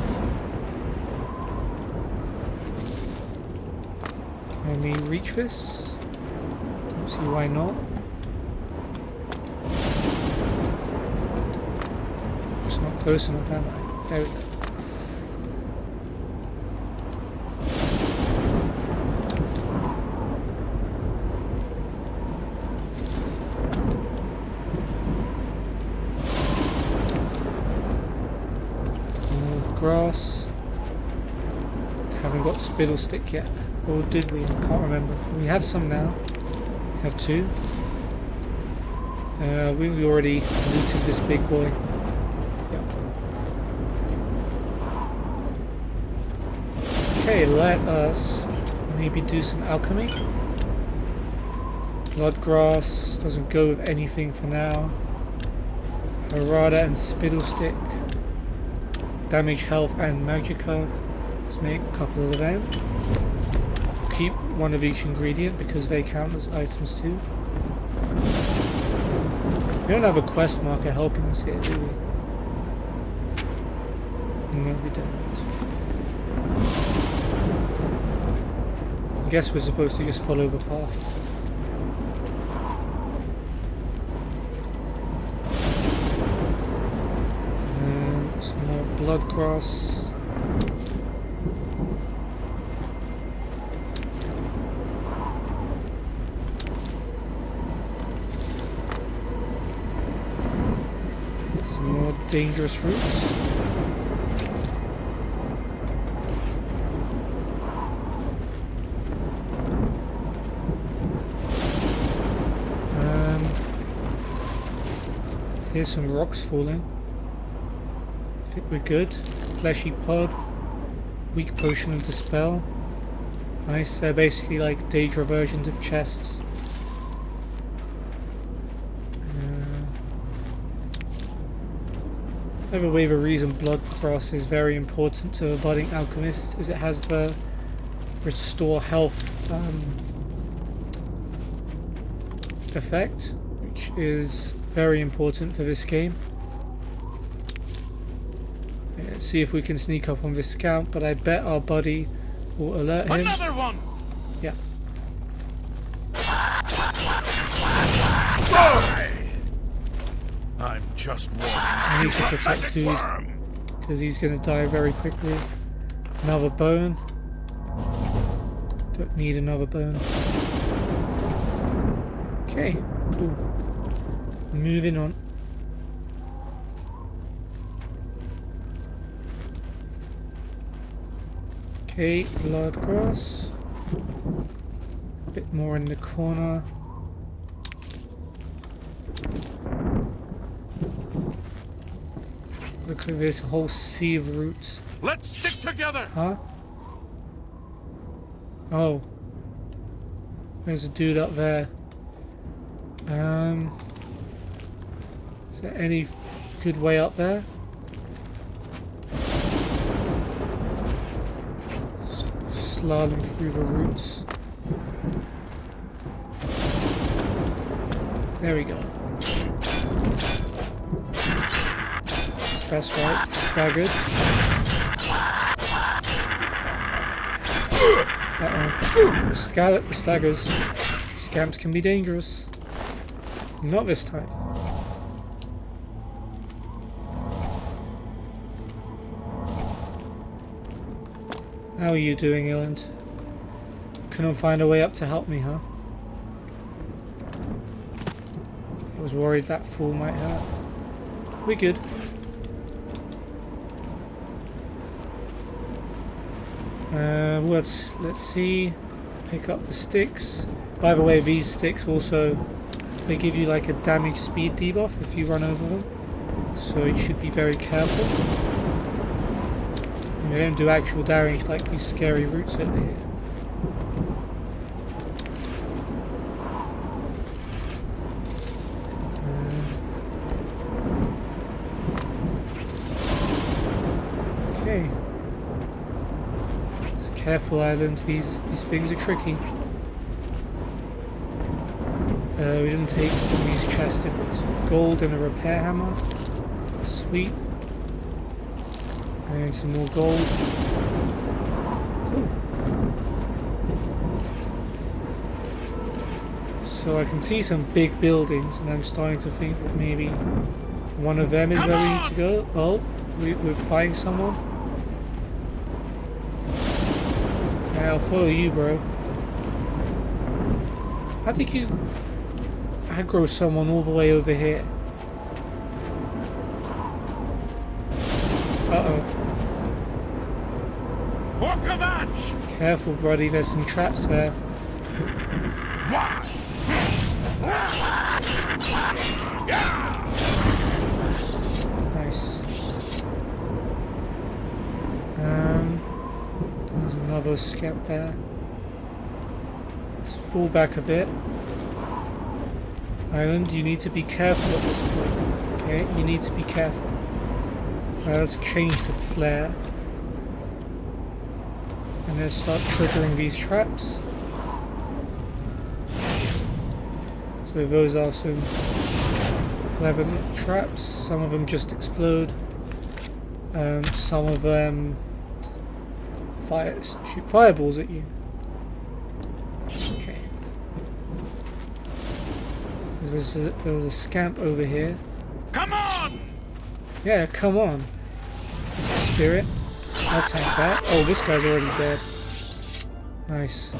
Can we reach this? Don't see why not. Just not close enough, am I? There we go. Grass. Haven't got spittle stick yet. Or did we? I can't remember. We have some now. We have two. We already looted this big boy. Yep. Okay, let us maybe do some alchemy. Blood grass doesn't go with anything for now. Harada and spittle stick. Damage, health, and magicka. Let's make a couple of them. Keep one of each ingredient because they count as items too. We don't have a quest marker helping us here, do we? No, we don't. I guess we're supposed to just follow the path. Blood grass. Some more dangerous roots. Here's some rocks falling. I think we're good. Fleshy pod. Weak potion of dispel. Nice, they're basically like Daedra versions of chests. Another wave of reason blood cross is very important to a budding alchemist, as it has the restore health effect, which is very important for this game. Let's see if we can sneak up on this scout, but I bet our buddy will alert him. Another one! Yeah. I'm just warning. I need to protect dude, because he's going to die very quickly. Another bone. Don't need another bone. Okay, cool. Moving on. Okay, blood cross. A bit more in the corner. Look at this whole sea of roots. Let's stick together. Huh? Oh. There's a dude up there. Is there any good way up there? Slalom through the roots. There we go. That's right, staggered. Uh-oh. Staggers. Scamps can be dangerous. Not this time. How are you doing, Illand? Couldn't find a way up to help me, huh? I was worried that fool might hurt. We're good. Let's see. Pick up the sticks. By the way, these sticks also, they give you like a damage speed debuff if you run over them. So you should be very careful. And they don't do actual damage like these scary roots over here. Okay. Just careful, Island. These things are tricky. We didn't take these chests. It was gold and a repair hammer. Sweet. And some more gold. Cool. So I can see some big buildings, and I'm starting to think that maybe one of them is where we need to go. Oh, we're fighting someone. I'll follow you, bro. How did you aggro someone all the way over here? Uh-oh. For Kvatch! Careful, buddy, there's some traps there. Nice. There's another scout there. Let's fall back a bit. Island, you need to be careful at this point. Okay, you need to be careful. Let's change the flare. And then start triggering these traps. So those are some clever traps. Some of them just explode. Some of them shoot fireballs at you. Okay. There was a scamp over here. Come on! Yeah, come on. Let's go spirit. I'll tank that. Oh, this guy's already dead. Nice.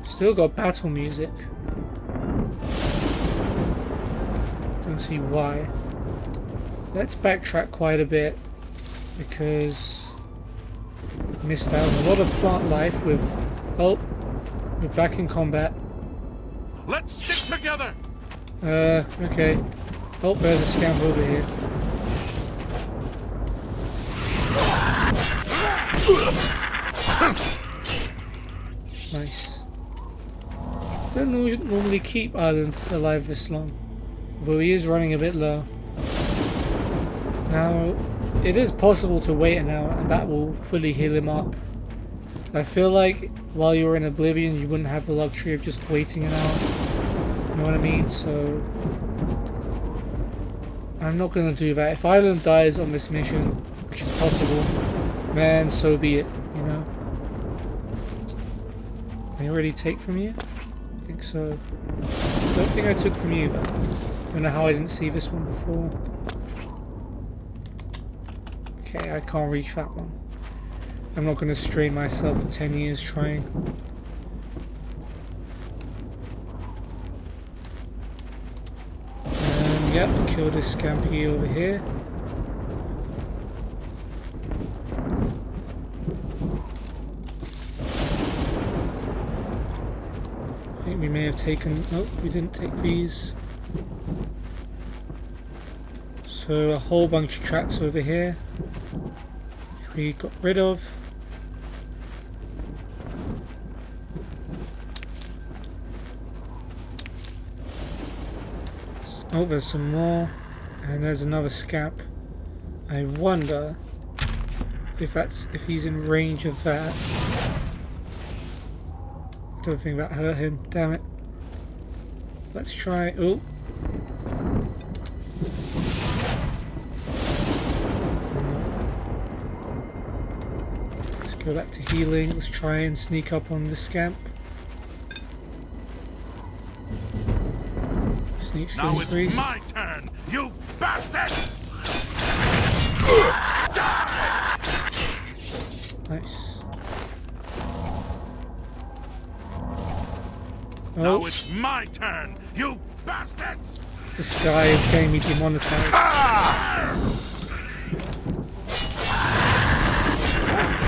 Still got battle music. Don't see why. Let's backtrack quite a bit, because missed out on a lot of plant life with... Oh, we're back in combat. Let's stick together. Okay. Oh, there's a scamp over here. Nice. Don't normally keep Ireland alive this long, though he is running a bit low. Now, it is possible to wait an hour and that will fully heal him up. I feel like while you're in Oblivion you wouldn't have the luxury of just waiting an hour. You know what I mean? So I'm not going to do that. If Ireland dies on this mission, which is possible, man, so be it, you know? Can I already take from you? I think so. Don't think I took from you though. Don't know how I didn't see this one before. Okay, I can't reach that one. I'm not going to strain myself for 10 years trying. And yep, kill this scampy over here. I think we may have taken... Nope, we didn't take these. So a whole bunch of traps over here, which we got rid of. Oh, there's some more, and there's another scamp. I wonder if he's in range of that. Don't think that hurt him. Damn it. Let's try. Oh. Let's go back to healing. Let's try and sneak up on this scamp. Now it's my turn, you bastards! Nice. Now it's my turn, you bastards! This guy is getting me demonetized.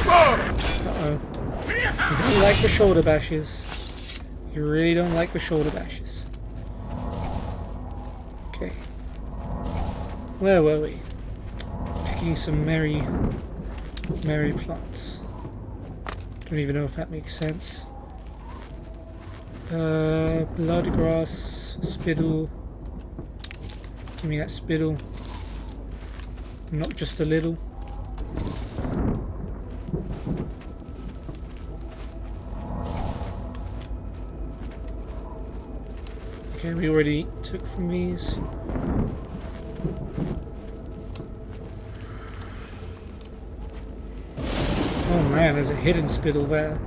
Uh-oh. You don't like the shoulder bashes. You really don't like the shoulder bashes. Okay. Where were we? Picking some merry plants. Don't even know if that makes sense. Bloodgrass, spittle. Give me that spittle. Not just a little. Okay, we already took from these. Oh man, there's a hidden spittle there.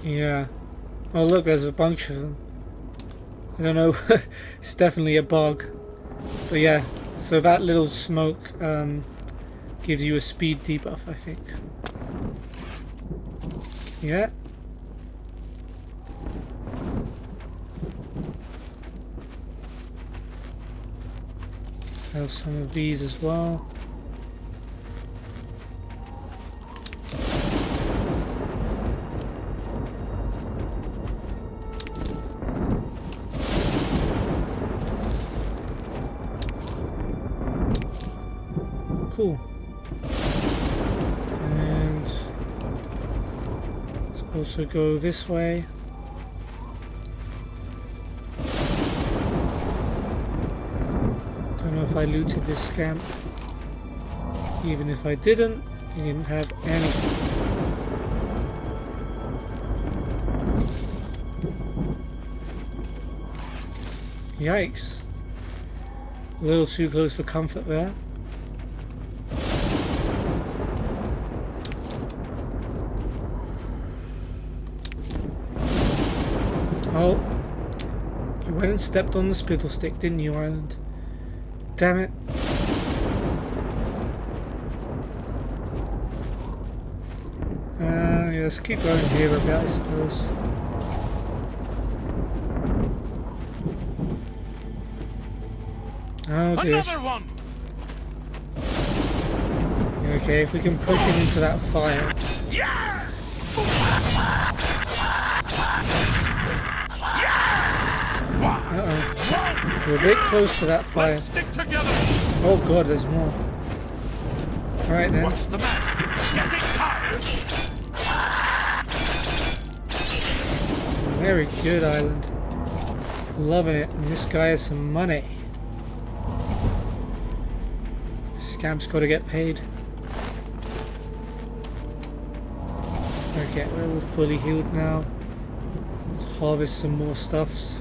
Yeah. Oh look, there's a bunch of them. I don't know, it's definitely a bug. But yeah, so that little smoke gives you a speed debuff, I think. Yeah. Have some of these as well. Cool. And let's also go this way. Don't know if I looted this scamp. Even if I didn't, he didn't have anything. Yikes. A little too close for comfort there. Oh, you went and stepped on the spittle stick, didn't you, Ireland? Damn it. Yeah, let's keep going here a bit, I suppose. Oh dear. Another one. Okay, if we can push him into that fire. Yeah! Uh-oh. We're a bit close to that fire. Let's stick together. Oh god, there's more. Alright then. What's the matter? Getting tired. Very good island. Loving it. And this guy has some money. Scamp's got to get paid. Okay, we're all fully healed now. Let's harvest some more stuffs.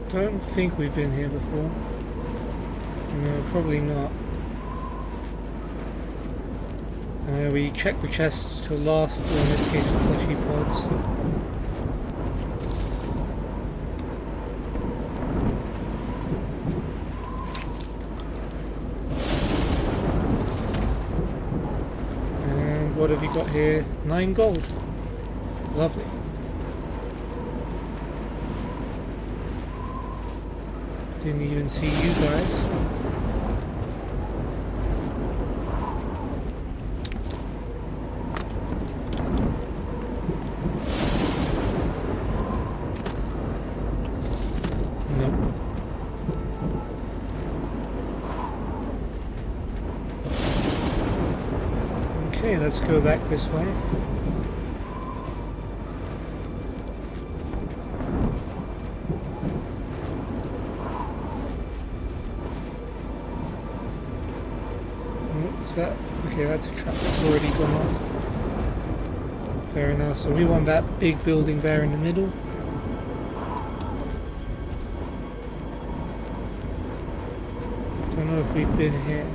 Don't think we've been here before. No, probably not. We check the chests to last, or in this case for fleshy pods. And what have you got here? 9 gold. Lovely. Didn't even see you guys. Nope. Okay, let's go back this way. That, okay, that's a trap that's already gone off. Fair enough, so we want that big building there in the middle. Don't know if we've been here.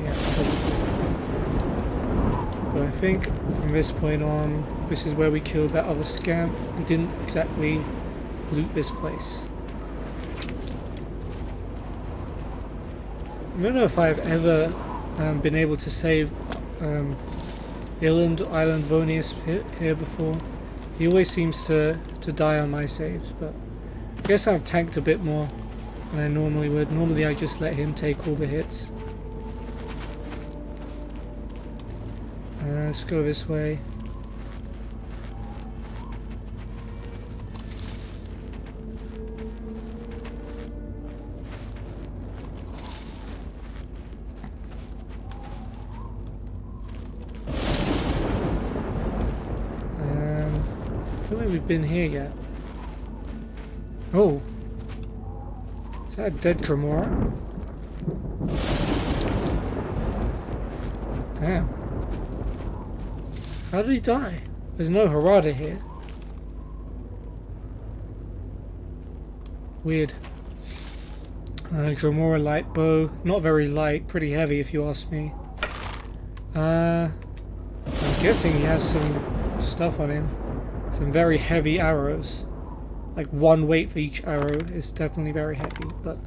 Yeah, probably. But I think from this point on, this is where we killed that other scamp. We didn't exactly loot this place. I don't know if I've ever been able to save Island Vonius here before. He always seems to die on my saves, but I guess I've tanked a bit more than I normally would. Normally I just let him take all the hits. Let's go this way. I don't think we've been here yet. Oh! Is that a dead Grimoire? Damn. How did he die? There's no Harada here. Weird. Grimoire light bow. Not very light, pretty heavy if you ask me. I'm guessing he has some stuff on him. Some very heavy arrows. Like 1 weight for each arrow is definitely very heavy, but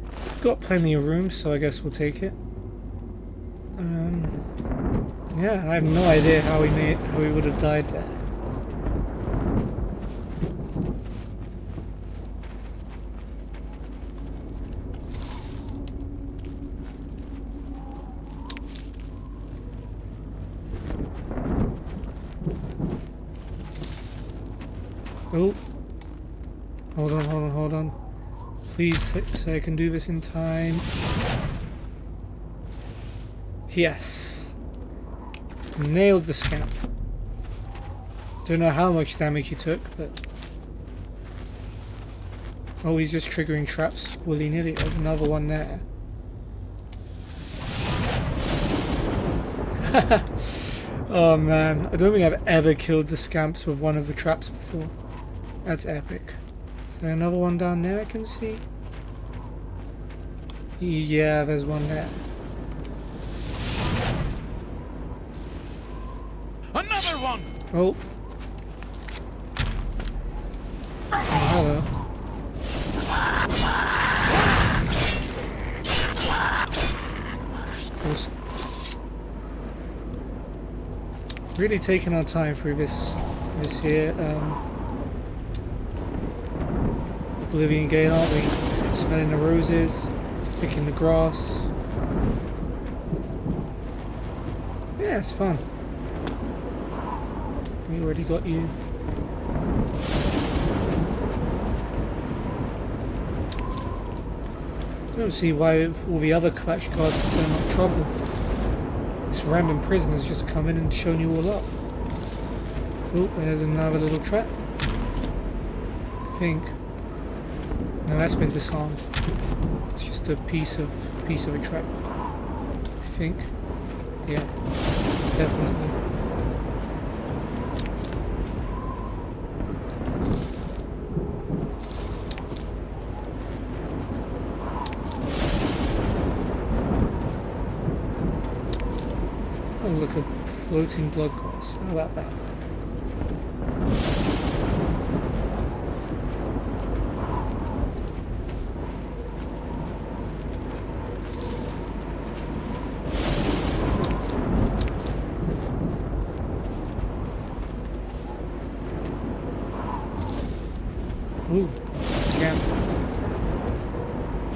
we've got plenty of room, so I guess we'll take it. Yeah, I have no idea how he would have died there. Oh, hold on. Please say I can do this in time. Yes. Nailed the scamp. Don't know how much damage he took, but... Oh, he's just triggering traps willy-nilly. There's another one there. Oh man, I don't think I've ever killed the scamps with one of the traps before. That's epic. Is there another one down there I can see? Yeah, there's one there. Another one! Oh. Oh, hello. Awesome. Really taking our time through this here Oblivion gate, aren't we? smelling the roses, picking the grass. Yeah, it's fun. We already got you. I don't see why all the other Kvatch guards are so much trouble. This random prisoner's just come in and shown you all up. Oh, there's another little trap. I think. No, that's been disarmed. It's just a piece of a trap. I think. Yeah, definitely. Oh, look, a floating blood cross. How about that? Ooh, scam.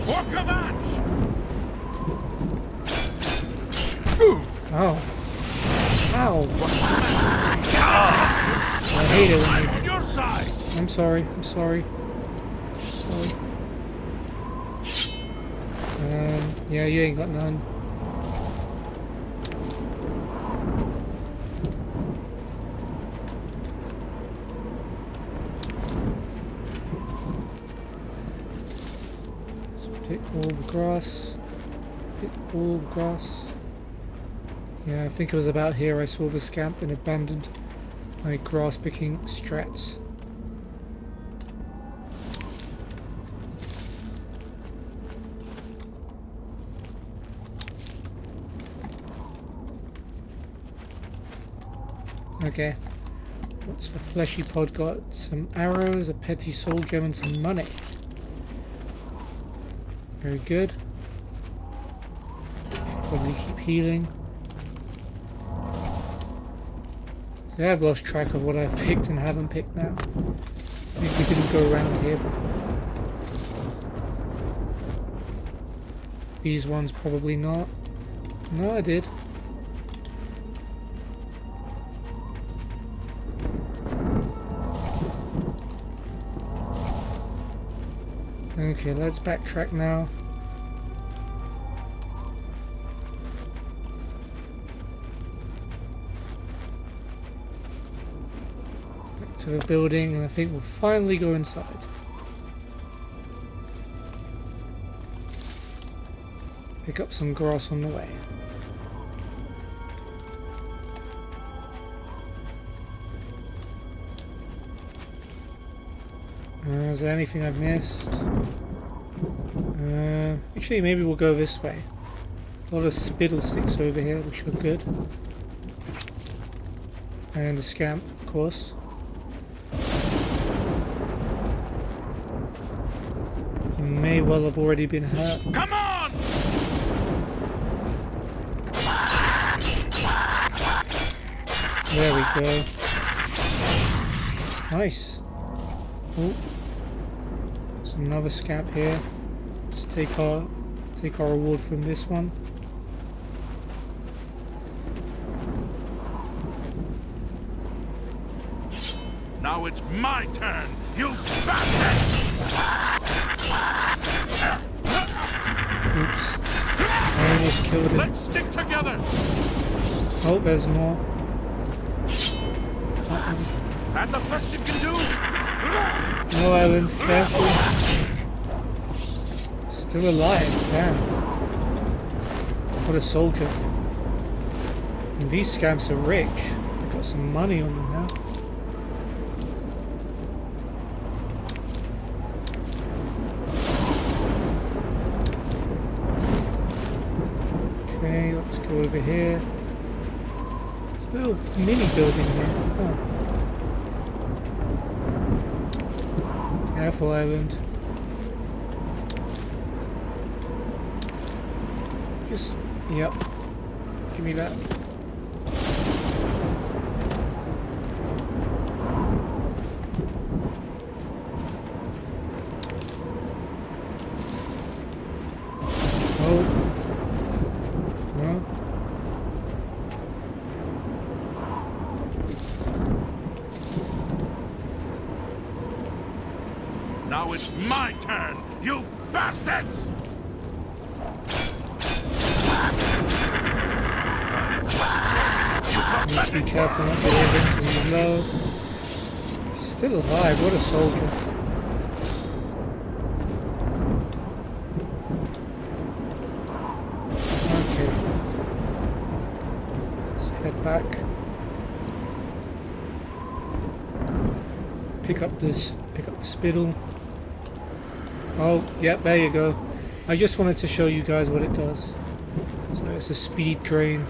For Kvatch! Oh. Ow. I hate it when I'm on your side! I'm sorry. I'm sorry. Sorry. Yeah, you ain't got none. Let's pick all the grass. Pick all the grass. Yeah, I think it was about here I saw the scamp and abandoned my grass picking strats. Okay, what's the fleshy pod got? Some arrows, a petty soul gem, and some money. Very good. Probably keep healing. See, I've lost track of what I've picked and haven't picked now. I think we didn't go around here before. These ones probably not. No, I did. Okay, let's backtrack now. Back to the building, and I think we'll finally go inside. Pick up some grass on the way. Is there anything I've missed? Actually, maybe we'll go this way. A lot of spittle sticks over here, which are good. And a scamp, of course. He may well have already been hurt. Come on! There we go. Nice. Oh. There's another scamp here. Let's take our reward from this one. Now it's my turn, you bastard! Oops. I almost killed him. Let's stick together! Oh, there's more. That the best you can do? No, Island, careful. Still alive, damn. What a soldier. And these scamps are rich. They've got some money on them now. Okay, let's go over here. There's a little mini building here. Oh. Careful, Island. Just, yep. Give me that. my turn, you bastards! Need to be careful not to hit him because he's low. He's still alive, what a soldier. Okay. Let's head back. Pick up the spittle. Oh, yep, there you go. I just wanted to show you guys what it does. So it's a speed drain.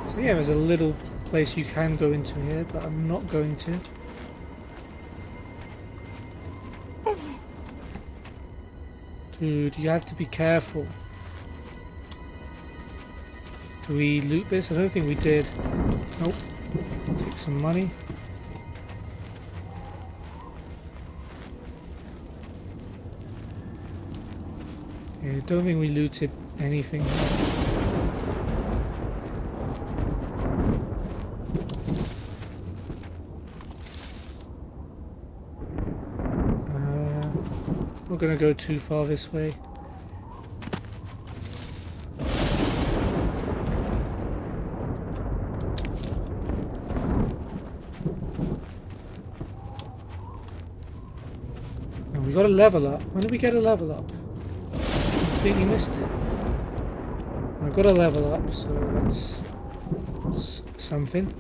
So yeah, there's a little place you can go into here, but I'm not going to. Dude, you have to be careful. Do we loot this? I don't think we did. Nope. Let's take some money. Yeah, I don't think we looted anything. We're gonna go too far this way. And we got a level up. When did we get a level up? Completely missed it. I got a level up, so that's something.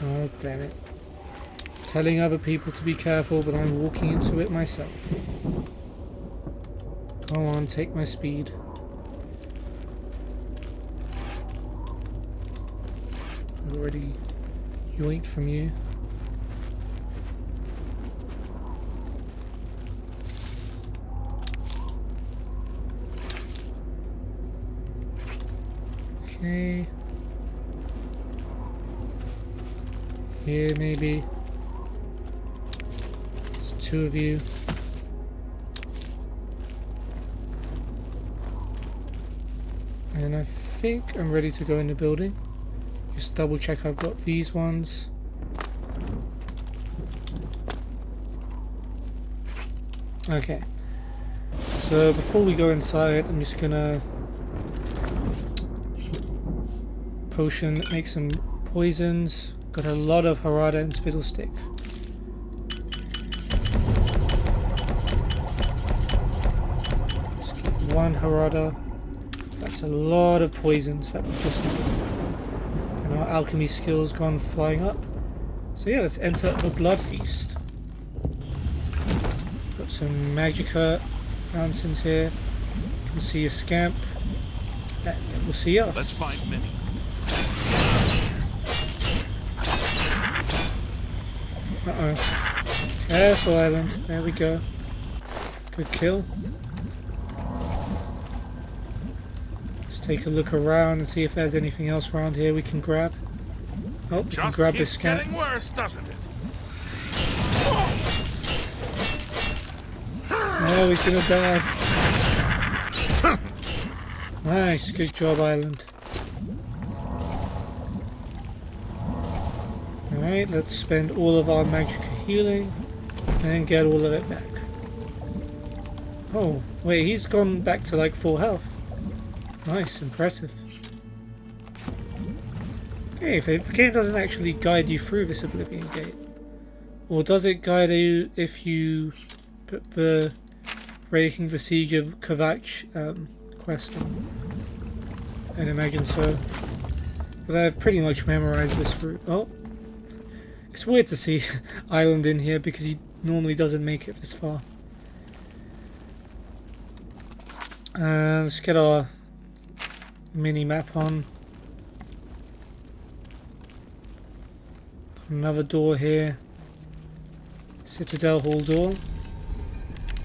Oh, damn it. Telling other people to be careful, but I'm walking into it myself. Go on, take my speed. I've already yoinked from you. Okay. Here, maybe. There's two of you. And I think I'm ready to go in the building. Just double check I've got these ones. Okay. So before we go inside, I'm just gonna potion, make some poisons. Got a lot of Harada and Spittlestick. Just get one Harada. That's a lot of poisons that we've just made. And our alchemy skills gone flying up. So yeah, let's enter the Blood Feast. Got some Magicka fountains here. You can see a scamp. And we'll see us. Let's find many. Uh-oh. Careful, Island. There we go. Good kill. Let's take a look around and see if there's anything else around here we can grab. Oh, we can grab this scamp. Getting worse, doesn't it? Oh, he's gonna die. Nice, good job, Island. Alright, let's spend all of our magic healing and then get all of it back. Oh, wait, he's gone back to like full health. Nice, impressive. Okay, if the game doesn't actually guide you through this Oblivion gate, or does it guide you if you put the Breaking the Siege of Kvatch quest on? I'd imagine so. But I've pretty much memorized this route. Oh. It's weird to see Island in here because he normally doesn't make it this far. Let's get our mini map on. Another door here. Citadel Hall door.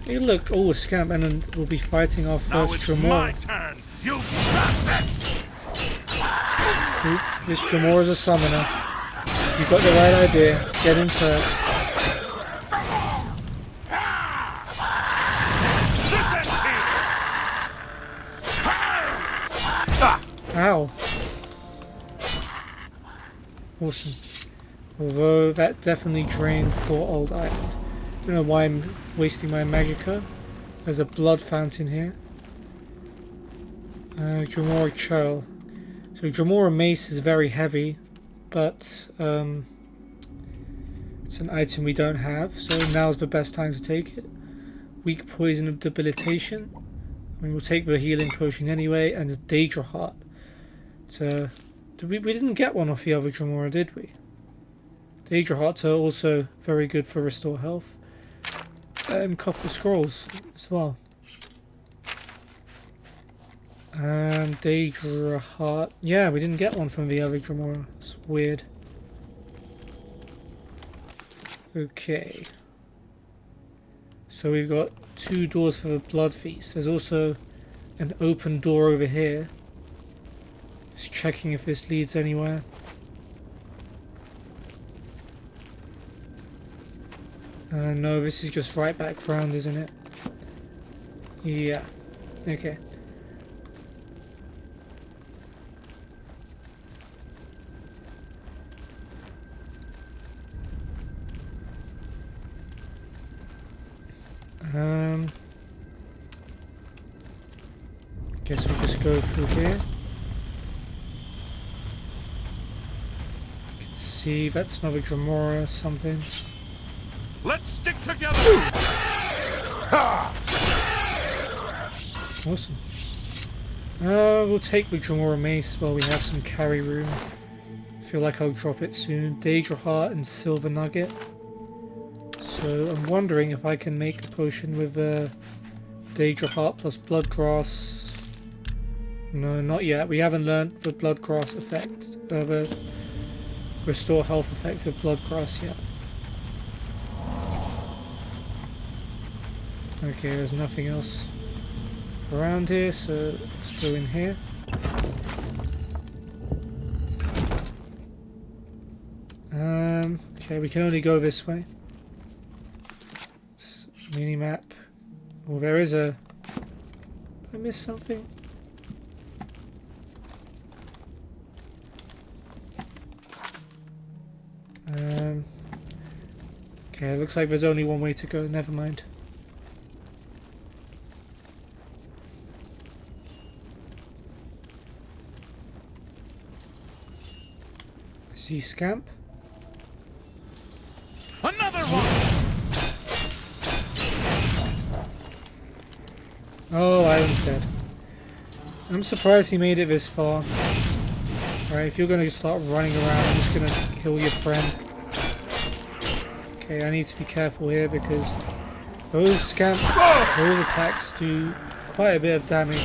Hey look, oh, a scamp, and then we'll be fighting our first Tremor. My turn, you bastards! This Tremor is a summoner. You got the right idea. Get in first. This ends here! Ow. Awesome. Although that definitely drained poor old island. Don't know why I'm wasting my magicka. There's a blood fountain here. Dremora Churl. So Dremora Mace is very heavy, but it's an item we don't have, so now's the best time to take it. Weak poison of debilitation. I mean, we'll take the healing potion anyway, and the Daedra Heart. So, we didn't get one off the other Dremora, did we? Daedra Hearts are also very good for restore health. And Copper Scrolls as well. Daedra Heart. Yeah, we didn't get one from the other Dremora. It's weird. Okay. So we've got 2 doors for the Blood Feast. There's also an open door over here. Just checking if this leads anywhere. No, this is just right back round, isn't it? Yeah. Okay. Guess we'll just go through here. You can see that's another Dremora or something. Let's stick together! Awesome. We'll take the Dremora Mace while we have some carry room. I feel like I'll drop it soon. Daedra Heart and Silver Nugget. So I'm wondering if I can make a potion with Daedra Heart plus Bloodgrass. No, not yet. We haven't learnt the Bloodgrass effect, the restore health effect of Bloodgrass yet. Okay, there's nothing else around here, so let's go in here. Okay, we can only go this way. Minimap. Well, there is a... Did I miss something? Okay, looks like there's only one way to go. Never mind. I see Scamp. Another one! Oh, Island's dead. I'm surprised he made it this far. Alright, if you're gonna start running around, I'm just gonna kill your friend. Okay, I need to be careful here because those Scamp, those attacks do quite a bit of damage.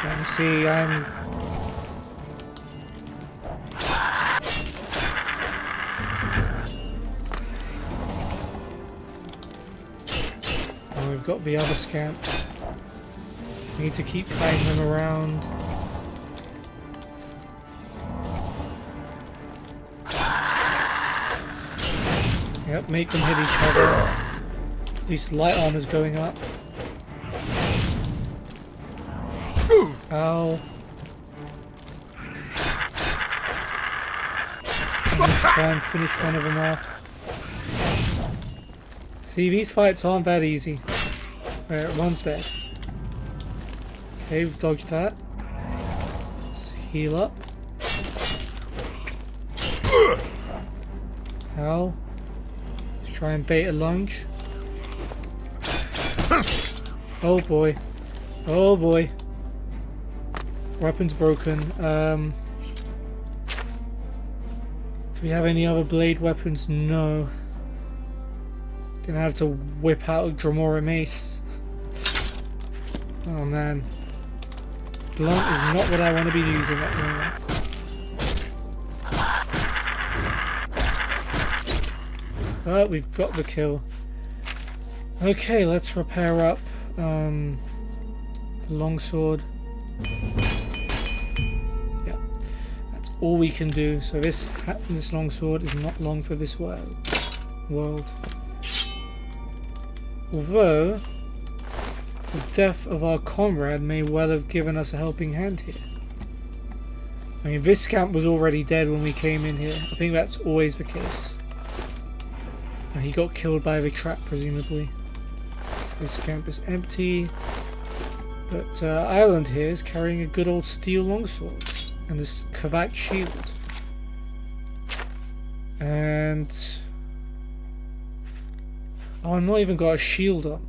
Let me see, I'm... Oh, we've got the other Scamp. We need to keep cutting them around. Yep, make them hit each other. At least light armor's going up. Ow. Let's try and finish one of them off. See, these fights aren't that easy. Right, one's dead. Okay, we've dodged that. Let's heal up. Ow. Let's try and bait a lunge. Oh boy. Oh boy. Weapon's broken. Do we have any other blade weapons? No. Gonna have to whip out a Dremora Mace. Oh man. Blunt is not what I want to be using at the moment. But we've got the kill. Okay, let's repair up the longsword. Yeah, that's all we can do. So this longsword is not long for this world. Although, the death of our comrade may well have given us a helping hand here. I mean, this scamp was already dead when we came in here. I think that's always the case. And he got killed by the trap, presumably. So this scamp is empty. But Ireland here is carrying a good old steel longsword. And this Kvatch shield. And... oh, I've not even got a shield on.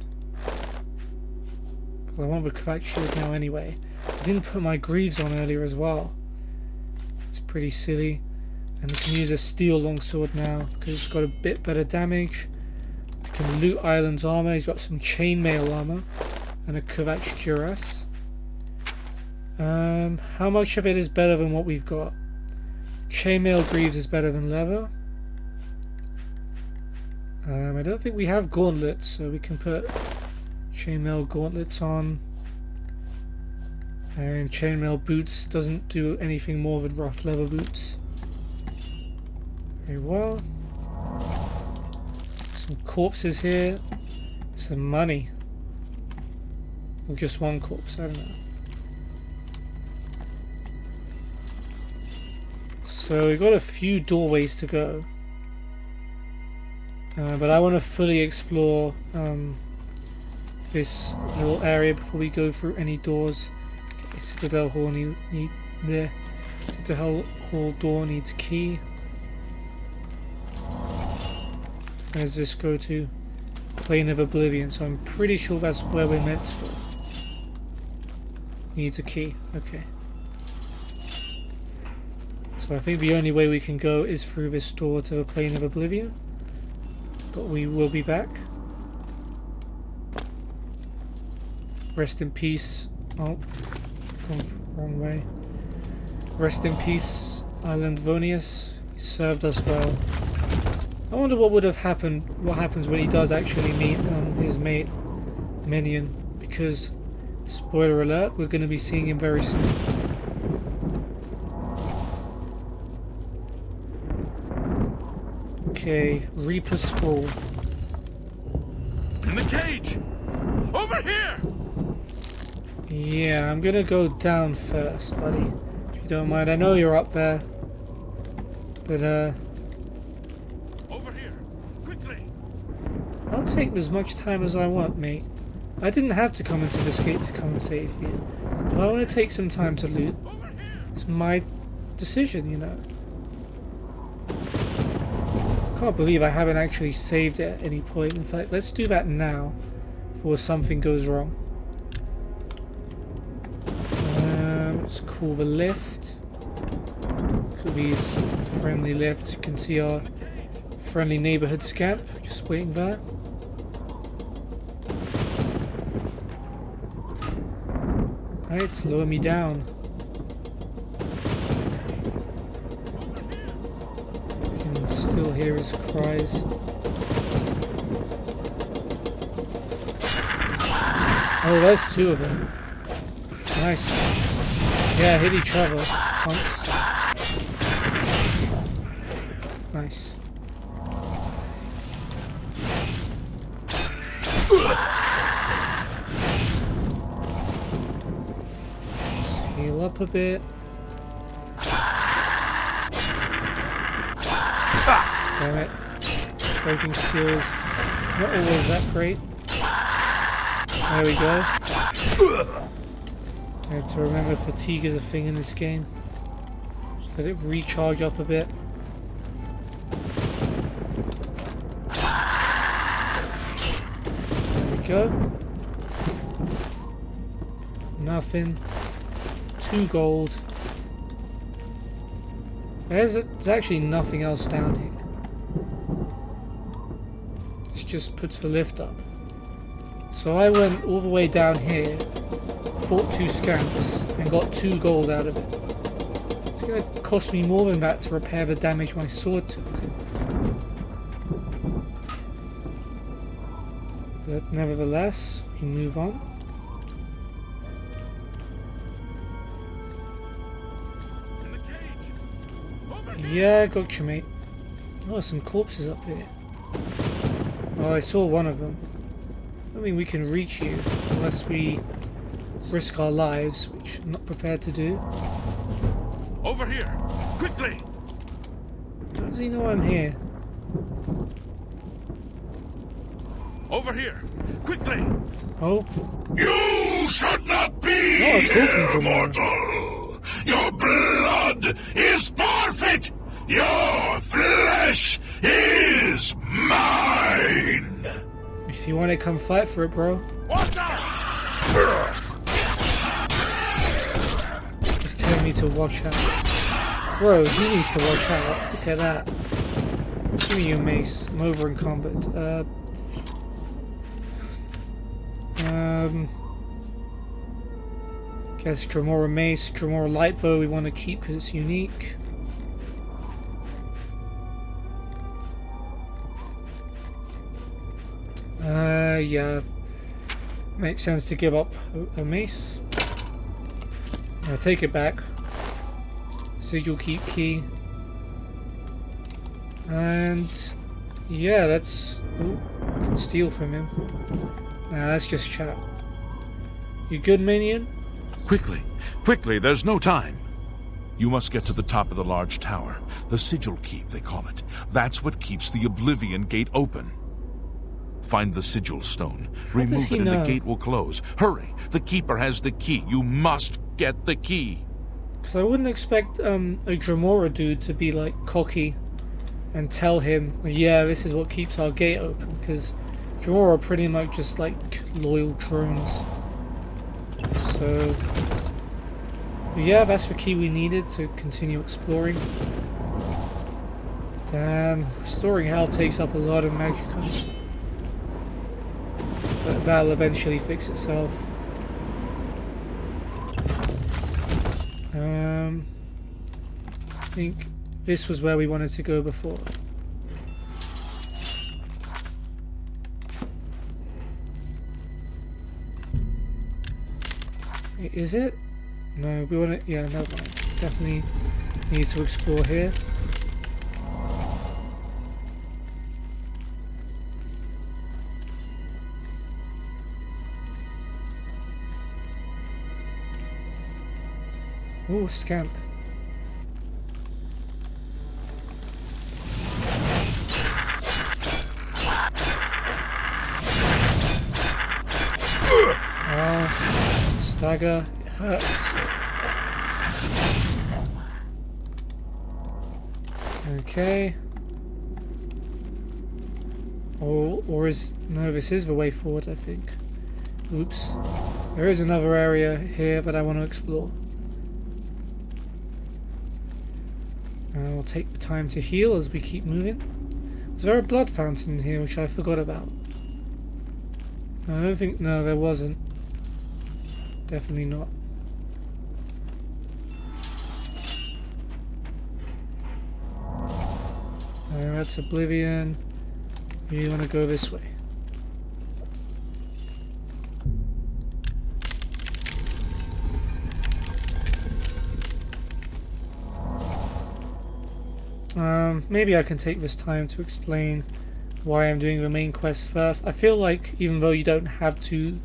I want the Kvatch shield now anyway. I didn't put my greaves on earlier as well. It's pretty silly. And we can use a steel longsword now because it's got a bit better damage. We can loot Ireland's armor. He's got some chainmail armor and a Kvatch cuirass. How much of it is better than what we've got? Chainmail greaves is better than leather. I don't think we have gauntlets, so we can put chainmail gauntlets on. And chainmail boots doesn't do anything more than rough leather boots. Very well. Some corpses here. Some money. Or just one corpse, I don't know. So we've got a few doorways to go. But I want to fully explore this little area before we go through any doors. Okay, Citadel Hall Citadel Hall door needs key. Where's this go to? Plane of Oblivion, so I'm pretty sure that's where we're meant to go. Needs a key, okay. So I think the only way we can go is through this door to the Plane of Oblivion. But we will be back. Rest in peace. Oh, gone wrong way. Rest in peace, Island Vonius. He served us well. I wonder what would have happened. What happens when he does actually meet his mate Minion? Because, spoiler alert, we're going to be seeing him very soon. Okay, Reaper Sprawl. In the cage! Over here! Yeah, I'm gonna go down first, buddy. If you don't mind. I know you're up there. But, Over here! Quickly! I'll take as much time as I want, mate. I didn't have to come into this gate to come and save you. If I want to take some time to loot, it's my decision, you know. Can't believe I haven't actually saved it at any point. In fact, let's do that now before something goes wrong. Let's call the lift. Could be friendly lift. You can see our friendly neighborhood scamp just waiting there. Alright, lower me down. Still hear his cries. Oh, there's two of them. Nice. Yeah, hit each other. Punks. Nice. Let's heal up a bit. Damn it. Breaking skills. Not always that great. There we go. I have to remember fatigue is a thing in this game. Just let it recharge up a bit. There we go. Nothing. 2 gold. There's actually nothing else down here. This just puts the lift up. So I went all the way down here, fought 2 scamps, and got 2 gold out of it. It's going to cost me more than that to repair the damage my sword took. But nevertheless, we move on. Yeah, gotcha, mate. Oh, some corpses up here. Oh, I saw one of them. I mean, we can reach you unless we risk our lives, which I'm not prepared to do. Over here! Quickly! How does he know I'm here? Over here! Quickly! Oh, You should not be Oh, talking here, to me. mortal! Your blood is forfeit! Your flesh is mine! if you want to come fight for it, bro. Watch out! He's telling me to watch out. Bro, he needs to watch out. Look at that. Give me your mace. I'm over in combat. Guess Dremora mace, Dremora lightbow we want to keep because it's unique. Yeah. Makes sense to give up a mace. I'll take it back. Sigil keep key. And yeah, that's... Ooh, can steal from him. Nah, that's just chat. You good, minion? Quickly! Quickly! There's no time! You must get to the top of the large tower. The Sigil Keep, they call it. That's what keeps the Oblivion Gate open. Find the Sigil Stone. Remove he it and know? the gate will close. Hurry! The Keeper has the key. You must get the key. Because I wouldn't expect a Dremora dude to be like cocky and tell him, yeah, this is what keeps our gate open. Because Dremora are pretty much just like loyal drones. So yeah, that's the key we needed to continue exploring. Damn, restoring health takes up a lot of magicka. But that'll eventually fix itself. I think this was where we wanted to go before. Wait, is it? No, we want to... Yeah, no, definitely need to explore here. Ooh, scamp. Oh, stagger. It hurts. Okay. Or is... No, this is the way forward, I think. Oops. There is another area here that I want to explore. I'll take the time to heal as we keep moving. Was there a blood fountain in here which I forgot about? I don't think... No, there wasn't. Definitely not. That's Oblivion. You want to go this way. Maybe I can take this time to explain why I'm doing the main quest first. I feel like, even though you don't have to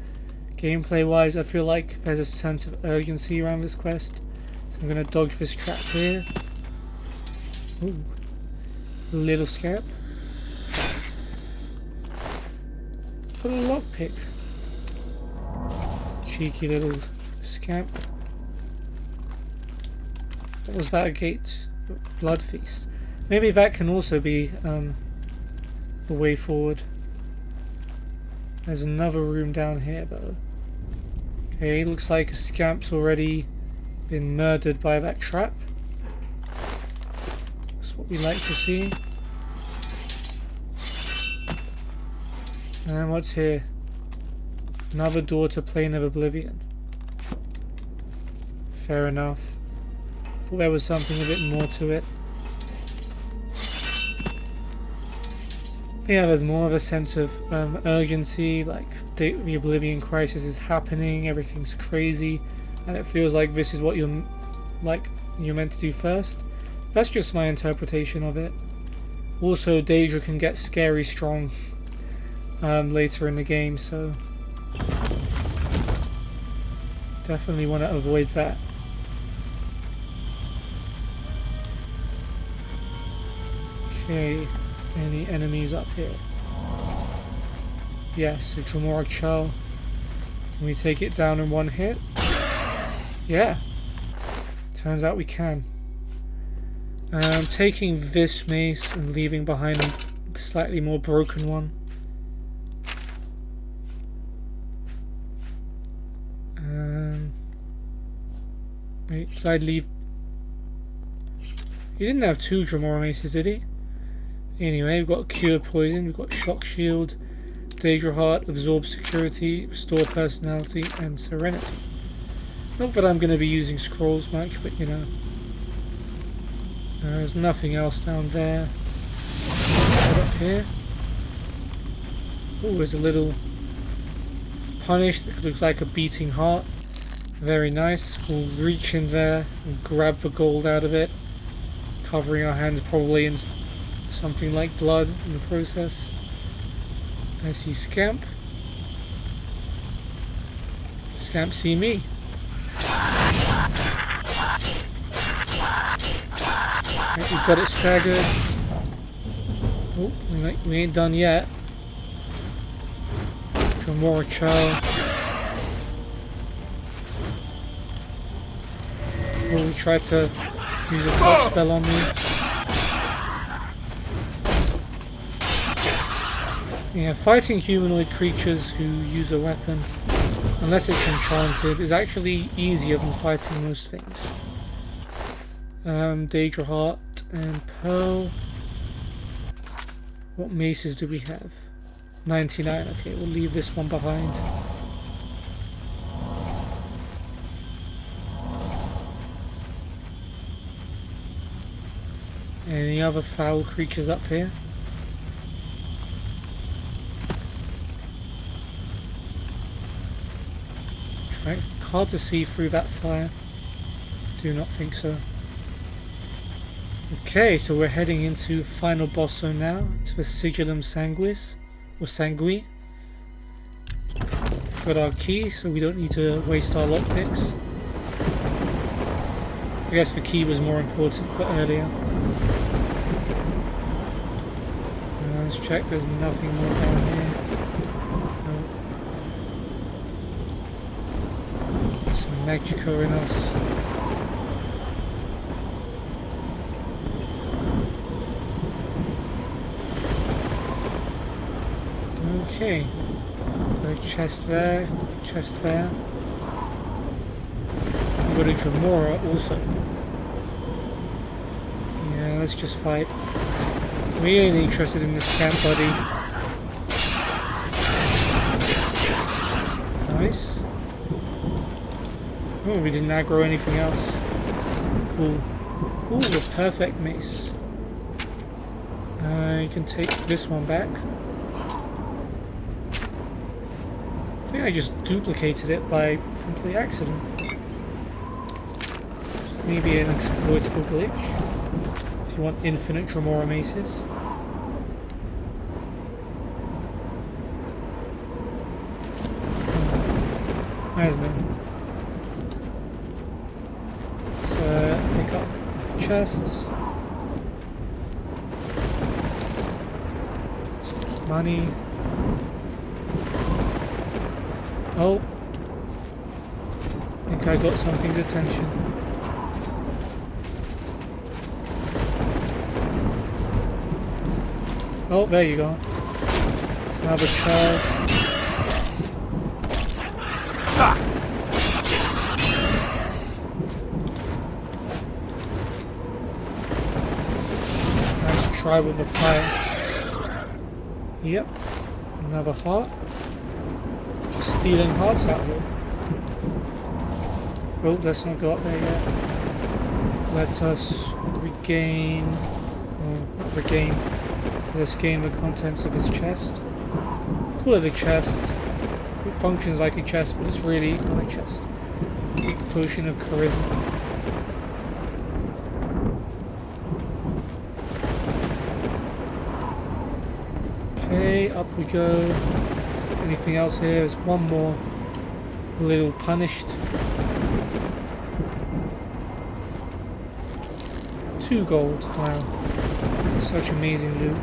gameplay wise, I feel like there's a sense of urgency around this quest. So I'm going to dodge this trap here. Ooh. Little scamp. Got a lockpick. Cheeky little scamp. What was that gate? Blood feast. Maybe that can also be the way forward. There's another room down here though. Okay, looks like a scamp's already been murdered by that trap. That's what we like to see. And what's here? Another door to Plane of Oblivion. Fair enough. Thought there was something a bit more to it. Yeah, there's more of a sense of urgency, like the Oblivion crisis is happening, everything's crazy, and it feels like this is what you're meant to do first. That's just my interpretation of it. Also, Daedra can get scary strong. later in the game, so definitely want to avoid that. Okay, any enemies up here? Yes, a Dremora Chal. Can we take it down in one hit? Yeah. Turns out we can. Taking this mace and leaving behind a slightly more broken one. Wait, did I leave? He didn't have 2 Dremora maces, did he? Anyway, we've got Cure Poison, we've got Shock Shield, Daedra Heart, Absorb Security, Restore Personality, and Serenity. Not that I'm going to be using scrolls much, but you know. There's nothing else down there. Right up here. Oh, there's a little punish that looks like a beating heart. Very nice. We'll reach in there and grab the gold out of it, covering our hands probably in something like blood in the process. I see Scamp. Scamp see me. Right, we've got it staggered. Oh, we ain't done yet. Dremora Chal. Oh, we tried to use a touch spell on me. Yeah, fighting humanoid creatures who use a weapon, unless it's enchanted, is actually easier than fighting most things. Daedra Heart and Pearl. What maces do we have? 99. Okay, we'll leave this one behind. Any other foul creatures up here? Right, hard to see through that fire. Do not think so. Okay, so we're heading into final boss zone now, to the Sigillum Sanguis, or Sangui. Got our key, so we don't need to waste our lockpicks. I guess the key was more important for earlier. Let's check, there's nothing more down here. No. Some Magicka in us. Okay, got a chest there, chest there. We've got a Dremora also. Yeah, let's just fight. We ain't interested in this Scamp, buddy. Nice. Oh, we didn't aggro anything else. Cool. Ooh, a perfect mace. You can take this one back. I think I just duplicated it by complete accident. Maybe an exploitable glitch. If you want infinite Dremora maces. Wait a minute. Let's pick up chests. Some money. Oh. I think I got something's attention. Oh, there you go. Another child. Nice try with the fire. Yep. Another heart. Just stealing hearts out here. Oh, let's not go up there yet. Let us regain... Well, not regain. Let's gain the contents of his chest. Call it a chest. It functions like a chest, but it's really not a chest. Big potion of charisma. Okay, up we go. Is there anything else here? There's one more. A little punished. 2 gold. Wow. Such amazing loot.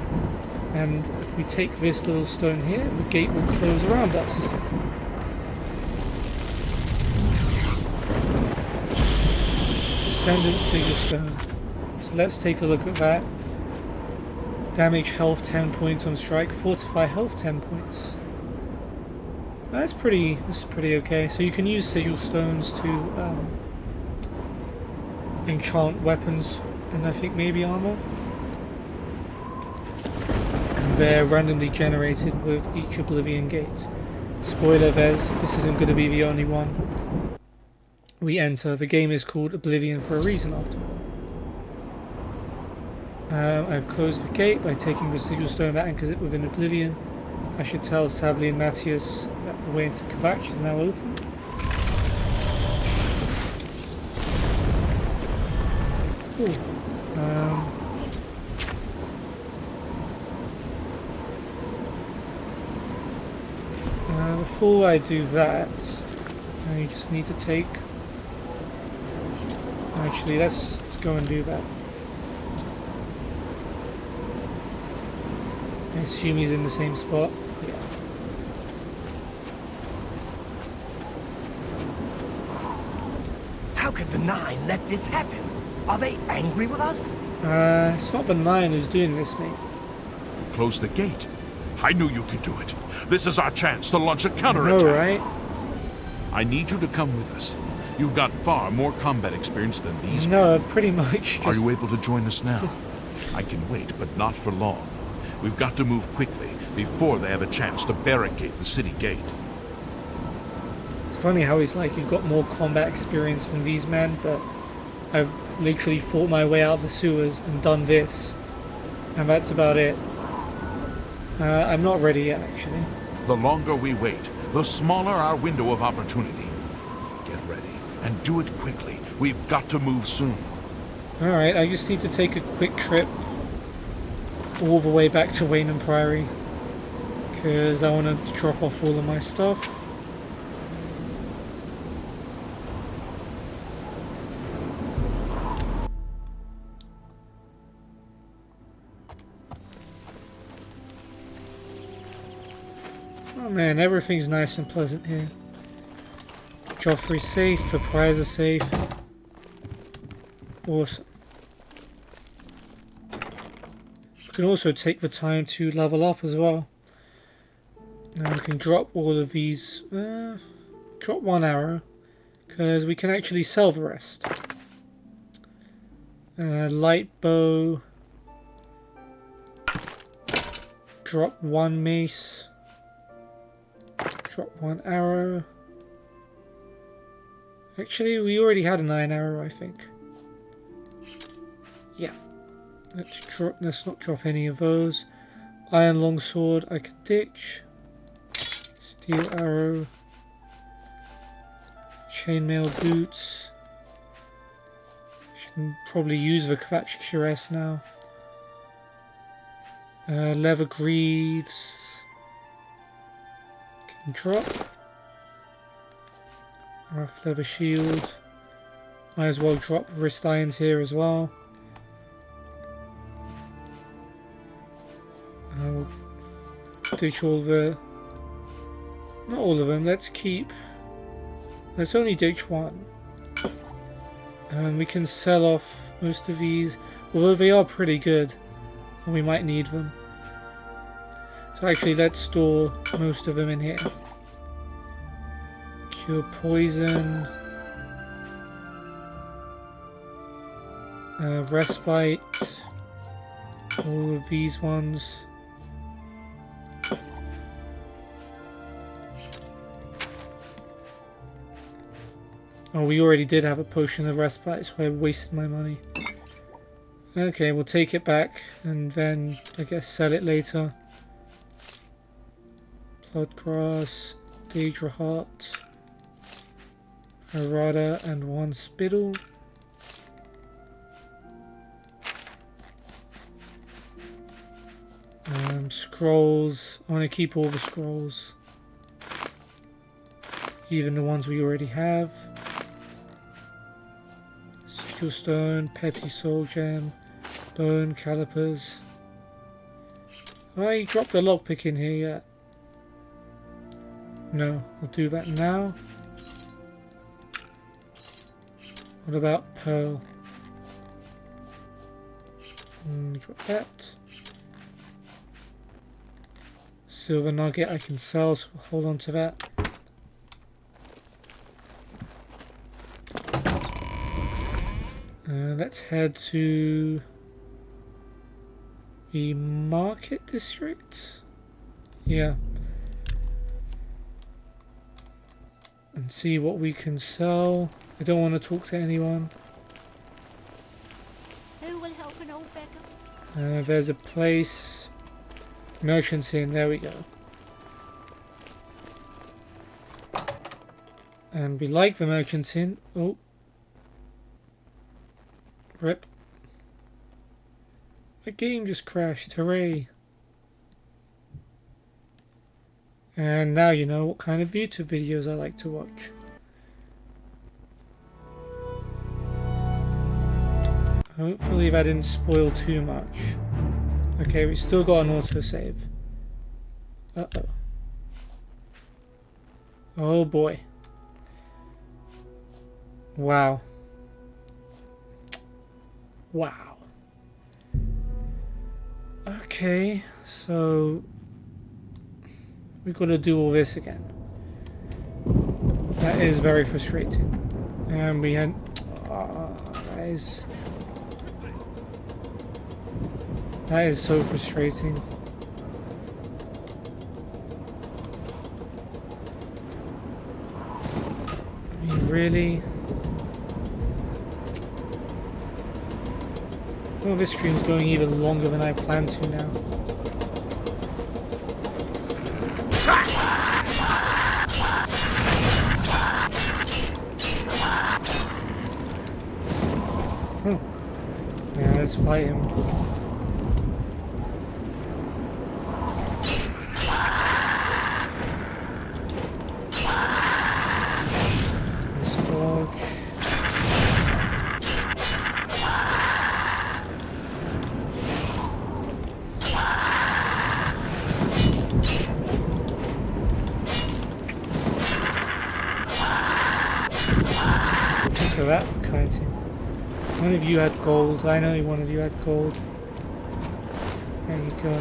And if we take this little stone here, the gate will close around us. Descendant Sigil Stone. So let's take a look at that. Damage health 10 points on strike, fortify health 10 points. That's pretty okay. So you can use sigil stones to enchant weapons and I think maybe armor. And they're randomly generated with each Oblivion gate. Spoiler, this isn't going to be the only one we enter. The game is called Oblivion for a reason after all. I've closed the gate by taking the sigil stone that anchors it within Oblivion. I should tell Savli and Matthias that the way into Kvatch is now open. Cool. Before I do that, I just need to take... Actually, let's go and do that. I assume he's in the same spot. Yeah. How could the Nine let this happen? Are they angry with us? It's not the Nine who's doing this, mate. Close the gate. I knew you could do it. This is our chance to launch a counterattack. No, right? I need you to come with us. You've got far more combat experience than these. No, pretty much. Are you able to join us now? I can wait, but not for long. We've got to move quickly before they have a chance to barricade the city gate. It's funny how he's like, you've got more combat experience than these men, but I've literally fought my way out of the sewers and done this. And that's about it. I'm not ready yet, actually. The longer we wait, the smaller our window of opportunity. Get ready, and do it quickly. We've got to move soon. Alright, I just need to take a quick trip all the way back to Wayne and Priory, because I want to drop off all of my stuff. Oh man, everything's nice and pleasant here. Joffrey's safe, the prize are safe. Awesome. You can also take the time to level up as well. Now we can drop all of these. Drop 1 arrow, because we can actually sell the rest. Light bow. Drop 1 mace. Drop 1 arrow. Actually, we already had an iron arrow, I think. Yeah. Let's not drop any of those. Iron longsword I can ditch. Steel arrow. Chainmail boots. Should probably use the Kvatch cuirass now. Leather greaves. Can drop. Rough leather shield. Might as well drop wrist irons here as well. I'll ditch all the... Not all of them, let's only ditch 1. And we can sell off most of these, although they are pretty good, and we might need them. So actually let's store most of them in here. Cure poison. Respite. All of these ones. Oh, we already did have a potion of respite, so I wasted my money. Okay, we'll take it back and then, I guess, sell it later. Bloodgrass, Daedra Heart, Harada, and 1 spittle. Scrolls. I want to keep all the scrolls. Even the ones we already have. Sigil stone, petty soul gem, bone, calipers. Have I dropped a lockpick in here yet? No, I'll do that now. What about pearl? Drop that. Silver nugget I can sell, so hold on to that. Let's head to the market district. Yeah. And see what we can sell. I don't want to talk to anyone. Who will help an old beggar? There's a place. Merchants in, there we go. And we like the merchants in. Oh. Rip. My game just crashed, hooray. And now you know what kind of YouTube videos I like to watch. Hopefully that didn't spoil too much. Okay, we still got an autosave. Uh-oh. Oh boy. Wow. Wow. Okay, so we gotta do all this again. That is very frustrating. And we had... that is so frustrating. I mean, really? Well, this stream's going even longer than I planned to now. Oh. Yeah, let's fight him. That for kiting. One of you had gold. I know one of you had gold. There you go.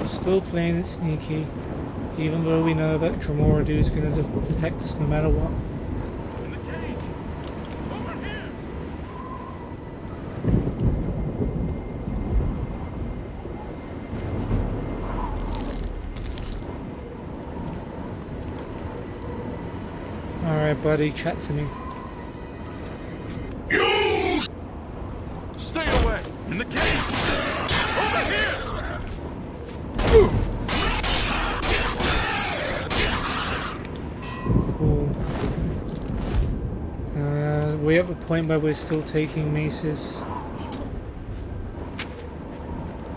Still playing it sneaky. Even though we know that Dremora dude's gonna detect us no matter what. In the cage! Over here! Alright, buddy, chat to me. You! Stay away! In the cage! Over here! We're at the point where we're still taking maces.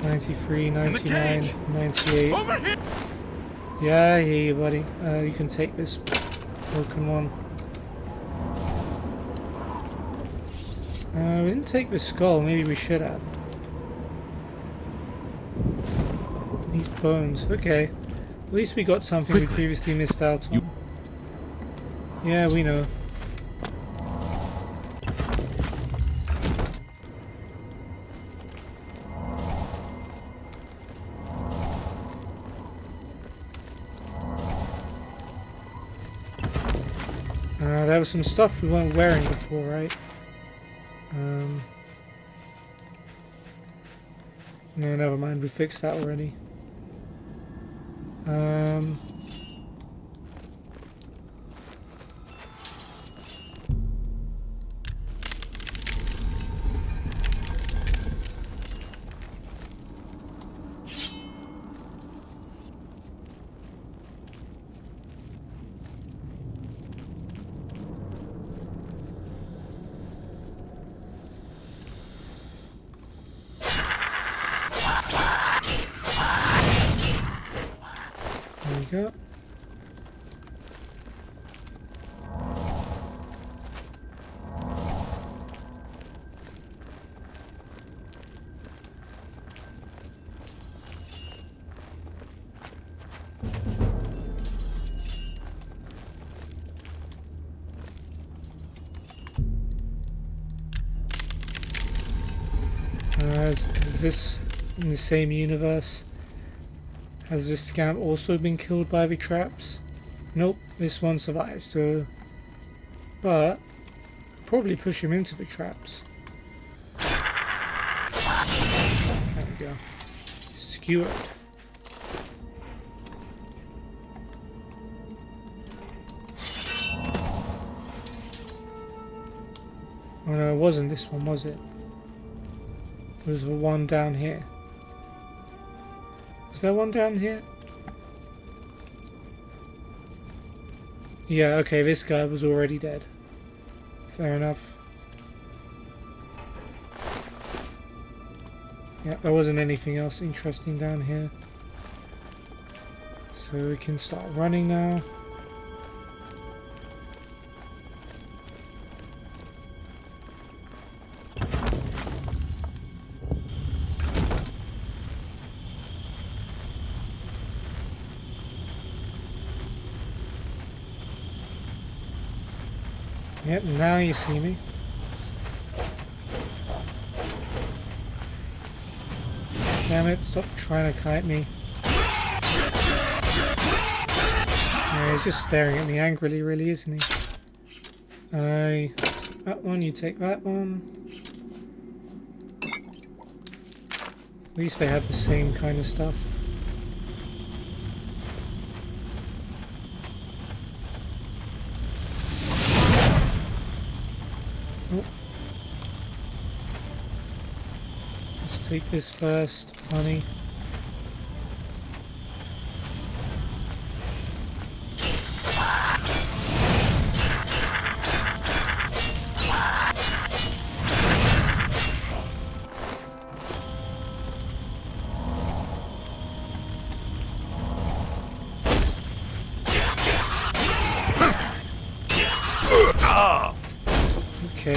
93, 99, 98. Over here! Yeah, I hear you, buddy. You can take this broken one. We didn't take the skull. Maybe we should have. These bones. Okay. At least we got something we previously missed out on. Yeah, we know. There was some stuff we weren't wearing before, right? No, never mind. We fixed that already. There we go. Is this in the same universe? Has this scamp also been killed by the traps? Nope, this one survives, so... But... probably push him into the traps. There we go. Skewered. Oh no, it wasn't this one, was it? It was the one down here. Is there one down here? Yeah, okay, this guy was already dead. Fair enough. Yeah, there wasn't anything else interesting down here. So we can start running now. Yep, now you see me. Damn it, stop trying to kite me. Yeah, he's just staring at me angrily, really, isn't he? I take that one, you take that one. At least they have the same kind of stuff. Take this first, honey. Okay.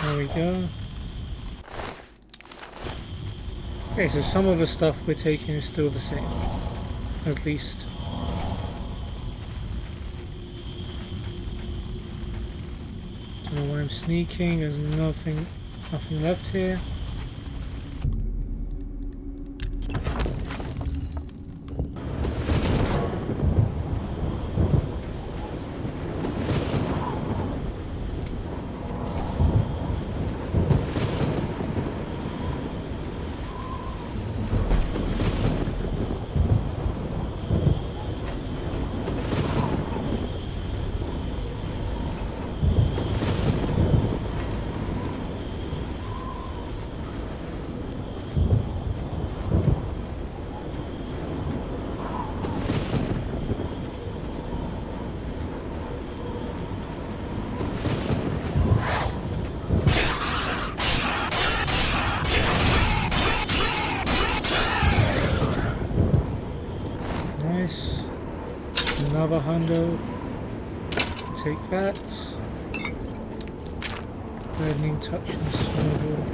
There we go. Okay, so some of the stuff we're taking is still the same. At least. Don't know why I'm sneaking, there's nothing left here. Another hundo. Take that. Lightning touch and snowball.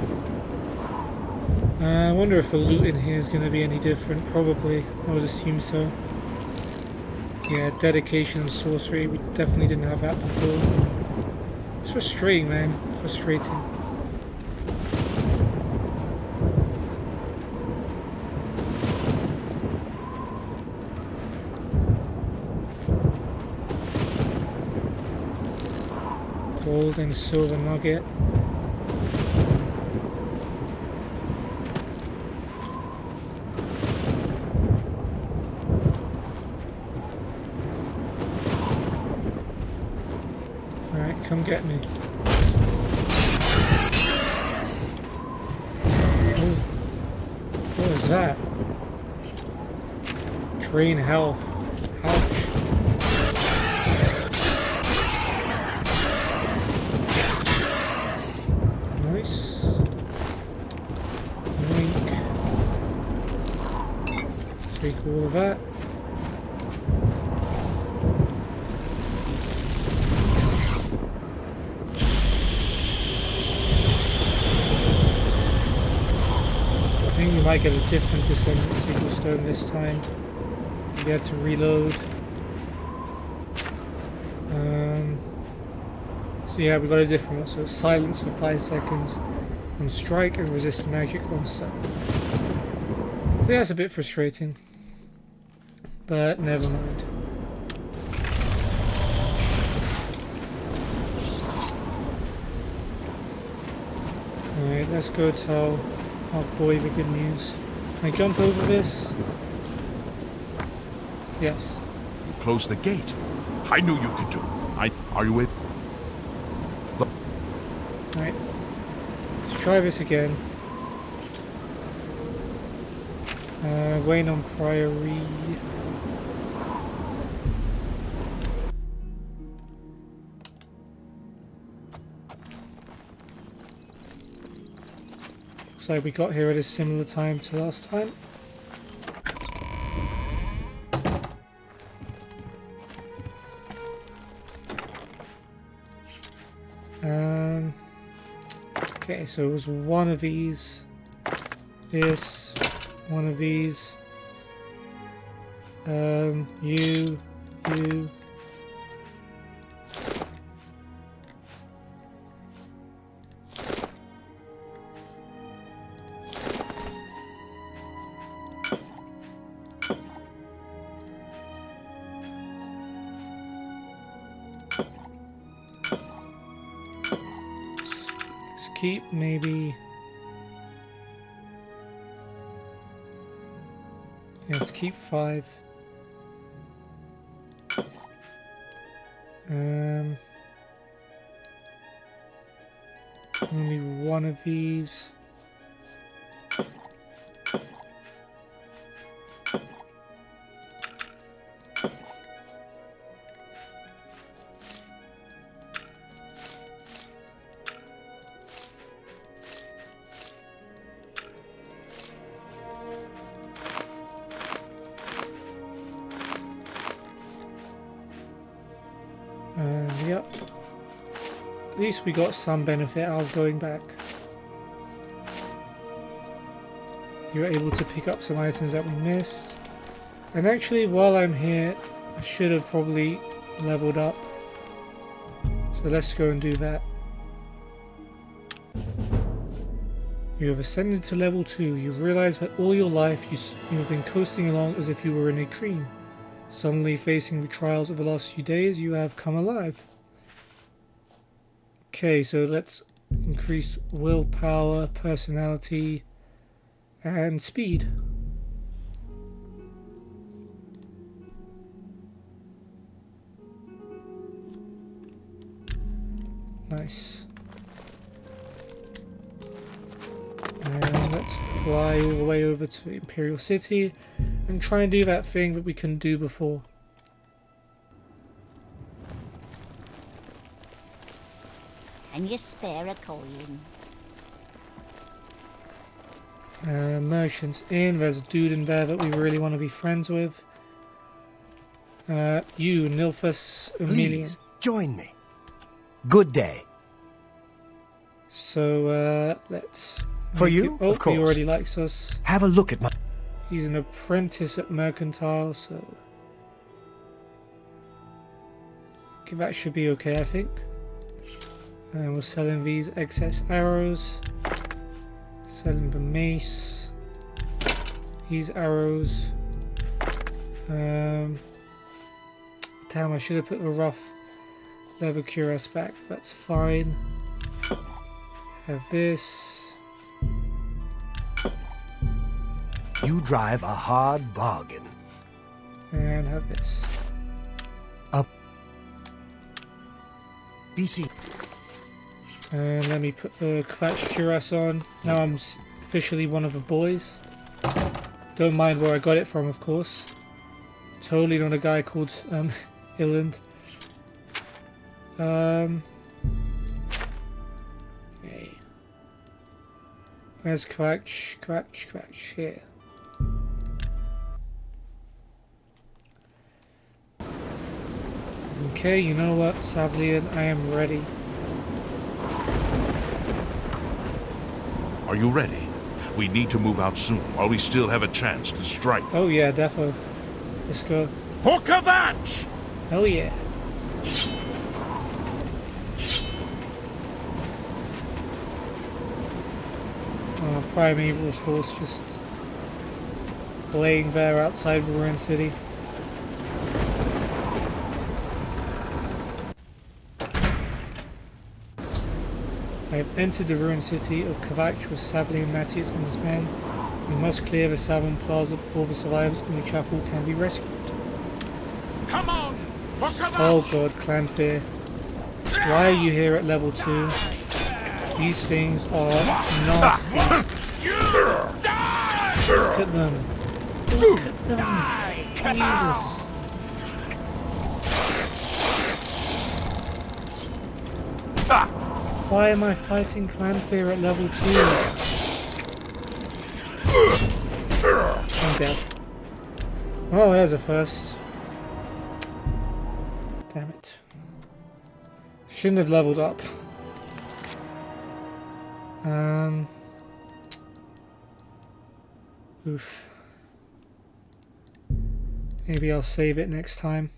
I wonder if the loot in here is going to be any different. Probably. I would assume so. Yeah, dedication and sorcery. We definitely didn't have that before. It's frustrating, man. Frustrating. Gold and silver nugget. Alright, come get me. Ooh. What is that? Drain health. Ouch. Drink all of that. I think we might get a different Descendant Signal Stone this time. We had to reload. So yeah, we got a different one. So silence for 5 seconds on strike and resist magic on self. So yeah, it's a bit frustrating, but never mind. Alright, let's go tell our boy the good news. Can I jump over this? Yes. You closed the gate. I knew you could do it. Are you with? Right. Let's try this again. Wayne on Priory. Looks like we got here at a similar time to last time. Okay, so it was one of these, this, one of these, you. Keep maybe. Yeah, let's keep 5. Only one of these. Yep. At least we got some benefit out of going back. You were able to pick up some items that we missed. And actually, while I'm here, I should have probably leveled up. So let's go and do that. You have ascended to level 2. You realize that all your life you have been coasting along as if you were in a dream. Suddenly, facing the trials of the last few days, you have come alive. Okay, so let's increase willpower, personality, and speed. Nice. And let's fly all the way over to Imperial City and try and do that thing that we couldn't do before. Can you spare a coin? Merchants Inn. There's a dude in there that we really want to be friends with. You, Nilphus Emilian. Please, join me. Good day. So, let's... For you, of course. He He already likes us. Have a look at my... He's an apprentice at Mercantile, so... Okay, that should be okay, I think. And we'll sell him these excess arrows. Sell him the mace. These arrows. Damn, I should have put the rough leather cuirass back. That's fine. Have this. You drive a hard bargain. And have this. Up. BC. And let me put the Kvatch cuirass on. Now I'm officially one of the boys. Don't mind where I got it from, of course. Totally not a guy called Illand. Okay. Where's Kvatch? Kvatch here. Okay, you know what, Savlian, I am ready. Are you ready? We need to move out soon while we still have a chance to strike. Oh yeah, defo. Let's go. For Kvatch! Oh yeah. Primeval's horse just laying there outside the ruined city. I have entered the ruined city of Kvatch with Savlian Matthias and his men. We must clear the Savon Plaza before the survivors in the chapel can be rescued. Come on! For Kvatch! Oh god, clan fear. Why are you here at level 2? These things are nasty. Look at them. Look at them. Jesus. Why am I fighting clan fear at level 2? I'm dead. Oh, there's a first. Damn it. Shouldn't have leveled up. Oof. Maybe I'll save it next time.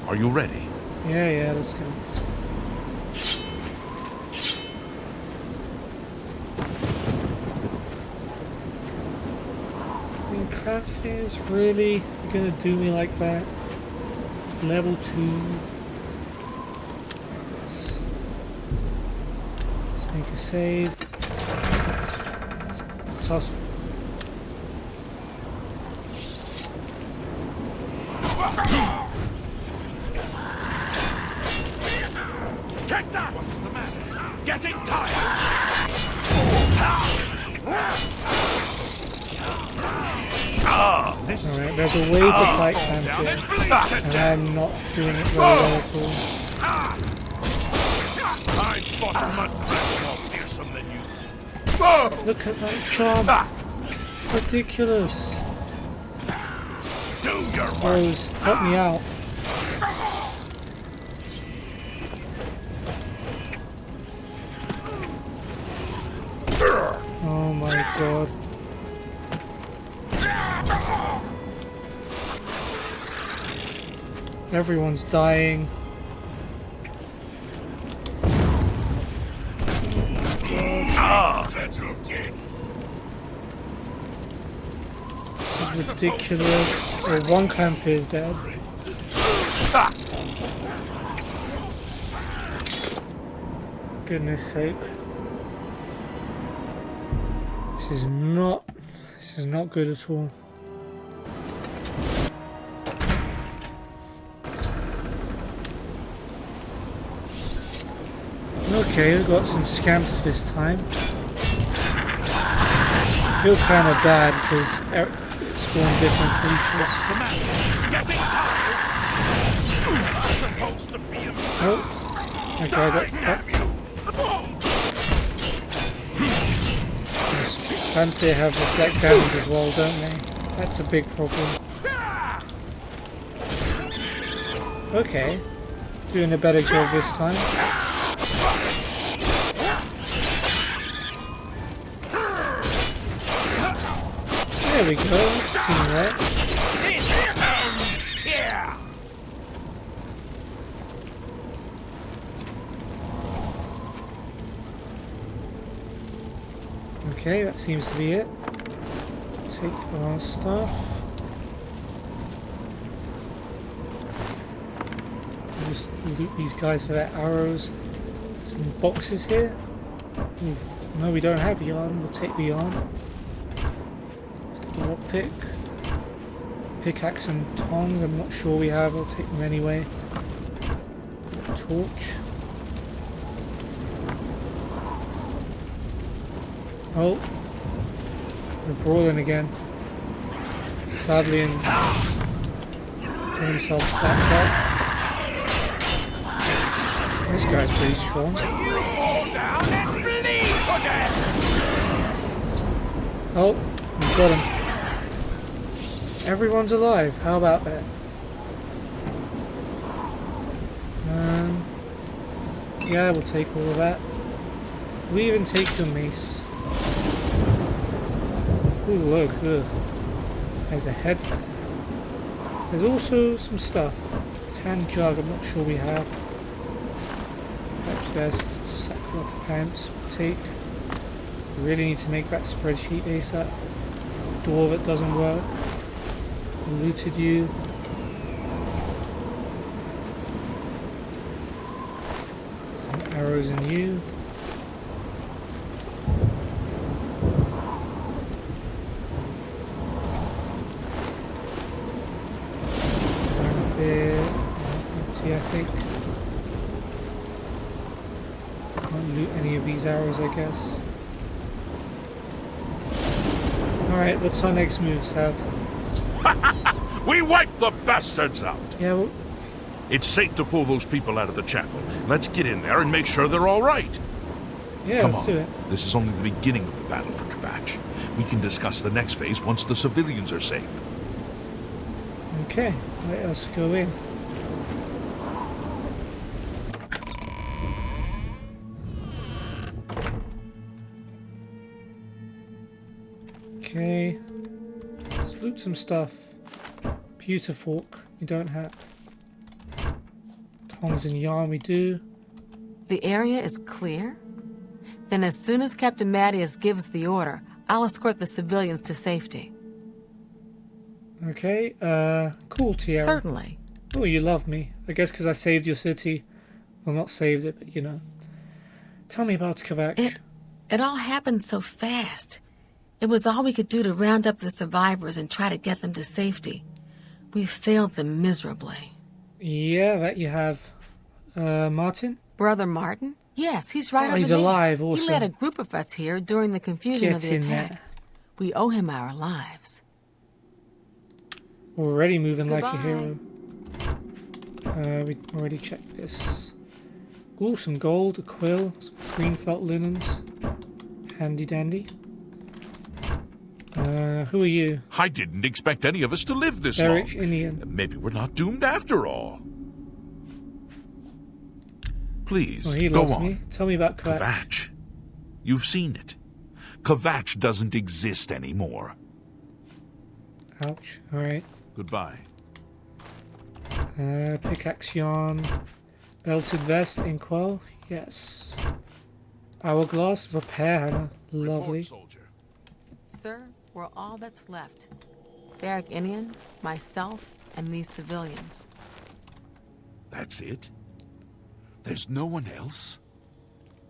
Are you ready? Yeah, let's go. Craft is really gonna do me like that? Level 2. Let's make a save. Let's toss. Take that! What's the matter? Getting tired! Alright, there's a way to fight Clanfield, and I'm not doing it very well at all. I fought mud crabs more fearsome than you. Look at that charm! It's ridiculous! Do your worst! Rose, help me out. Oh my god. Everyone's dying. That's okay. This is ridiculous. Oh, one Clanfear is dead. Goodness sake. This is not good at all. Okay, we've got some scamps this time. I feel kind of bad because spawn different creatures. Oh, okay, I got that. Clanfear have reflect damage as well, don't they? That's a big problem. Okay, doing a better job this time. There we go, teamwork. Okay, that seems to be it. Take our stuff. Just loot these guys for their arrows. Some boxes here. Ooh, no, we don't have yarn. We'll take the yarn. Lockpick, pickaxe and tongs, I'm not sure we have, I'll take them anyway. Torch. Oh, they're brawling again. Savlian got himself slapped up. This guy's pretty strong. Oh, we got him. Everyone's alive. How about that? Yeah, we'll take all of that. We even take your mace. Ooh, look. There's a head there. There's also some stuff. Tan jug, I'm not sure we have. That chest, sackcloth pants, we'll take. We really need to make that spreadsheet ASAP. Door that doesn't work. Looted you. Some arrows in you. Empty, I think. Can't loot any of these arrows, I guess. Alright, what's our next move, Sav? We wiped the bastards out! Yeah, well, It's safe to pull those people out of the chapel. Let's get in there and make sure they're all right. yeah, Come let's on. do it. This is only the beginning of the battle for Kvatch. We can discuss the next phase once the civilians are safe. Okay, let us go in. Okay, let's loot some stuff. Pewter fork, we don't have. Tongs and yarn, we do. The area is clear? Then as soon as Captain Mattias gives the order, I'll escort the civilians to safety. Okay, cool, Tiara. Certainly. Oh, you love me. I guess because I saved your city. Well, not saved it, but you know. Tell me about Kvatch. It all happened so fast. It was all we could do to round up the survivors and try to get them to safety. We failed them miserably. Yeah, that you have. Martin? Brother Martin? Yes, he's right over He's there. alive, He awesome. led a group of us here during the confusion Get of the in attack. there. We owe him our lives. Already moving like a Goodbye. hero. We already checked this. Ooh, some gold, a quill, some green felt linens. Handy dandy. Who are you? I didn't expect any of us to live this Derek long. Indian. Maybe we're not doomed after all. Please, Oh, he go lost on. me. Tell me about Kvatch. Kvatch. You've seen it. Kvatch doesn't exist anymore. Ouch. Alright. Goodbye. Pickaxe yarn. Belted vest, inkwell. Yes. Hourglass, repair hammer. Lovely. Report, soldier. Sir, we're all that's left. Barrack Indian, myself, and these civilians. That's it? There's no one else?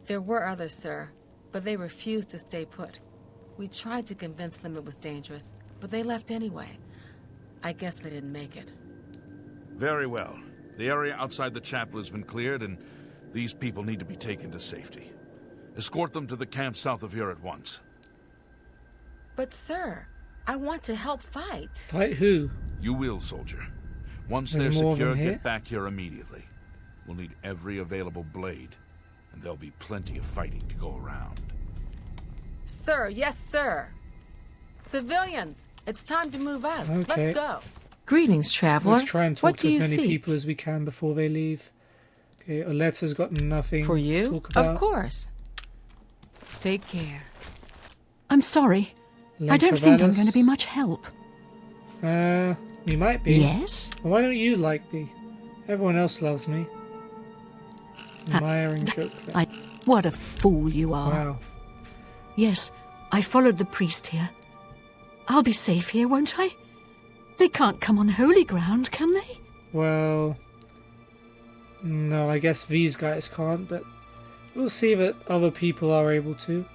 There were others, sir, but they refused to stay put. We tried to convince them it was dangerous, but they left anyway. I guess they didn't make it. Very well. The area outside the chapel has been cleared, and these people need to be taken to safety. Escort them to the camp south of here at once. But sir, I want to help fight. Fight who? You will, soldier. Once There's they're more of them secure, here? get back here immediately. We'll need every available blade, and there'll be plenty of fighting to go around. Sir, yes, sir. Civilians, it's time to move out. Okay. Let's go. Greetings, traveler. Let's try and talk What to do as you many seek? people as we can before they leave. Okay, Oletta's got nothing For to you? talk about. Of course. Take care. I'm sorry. I don't think I'm going to be Lencavallis. much help. You might be. Yes? Well, why don't you like me? Everyone else loves me. Admiring joke there. What a fool you are. Wow. Yes, I followed the priest here. I'll be safe here, won't I? They can't come on holy ground, can they? Well, no, I guess these guys can't, but we'll see that other people are able to.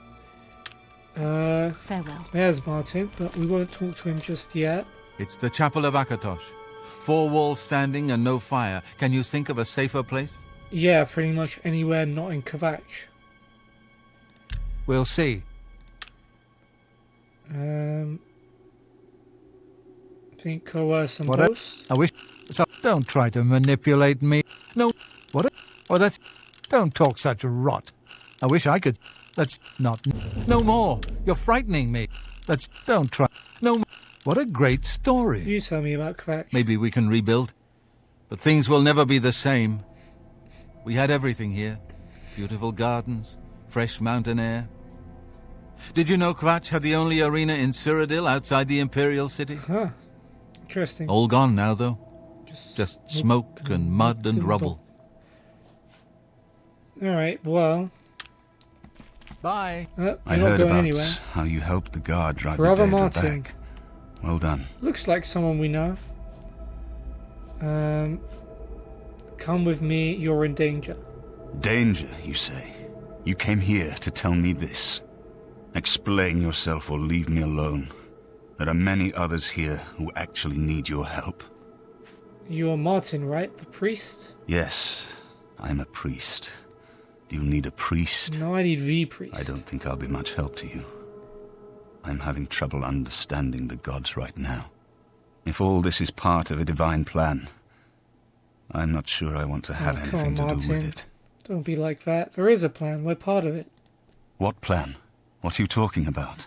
Farewell. There's Martin, but we won't talk to him just yet. It's the Chapel of Akatosh. 4 walls standing and no fire. Can you think of a safer place? Yeah, pretty much anywhere not in Kvatch. We'll see. I think coerce and What a- post. I wish... So don't try to manipulate me. No. What? Oh, that's... Don't talk such rot. I wish I could... Let's not... No more. You're frightening me. Don't try. No, what a great story. You tell me about Kvatch. Maybe we can rebuild. But things will never be the same. We had everything here. Beautiful gardens, fresh mountain air. Did you know Kvatch had the only arena in Cyrodiil outside the Imperial City? Huh. Interesting. All gone now, though. Just smoke and mud and rubble. Alright, well... Bye. You're I not heard going about anywhere. how you helped the guard drive Brother the Daedra Martin. back. Well done. Looks like someone we know. Come with me, you're in danger. Danger, you say? You came here to tell me this. Explain yourself or leave me alone. There are many others here who actually need your help. You're Martin, right? The priest? Yes, I'm a priest. Do you need a priest? No, I need the priest. I don't think I'll be much help to you. I'm having trouble understanding the gods right now. If all this is part of a divine plan, I'm not sure I want to have anything to do with it. Don't be like that. There is a plan. We're part of it. What plan? What are you talking about?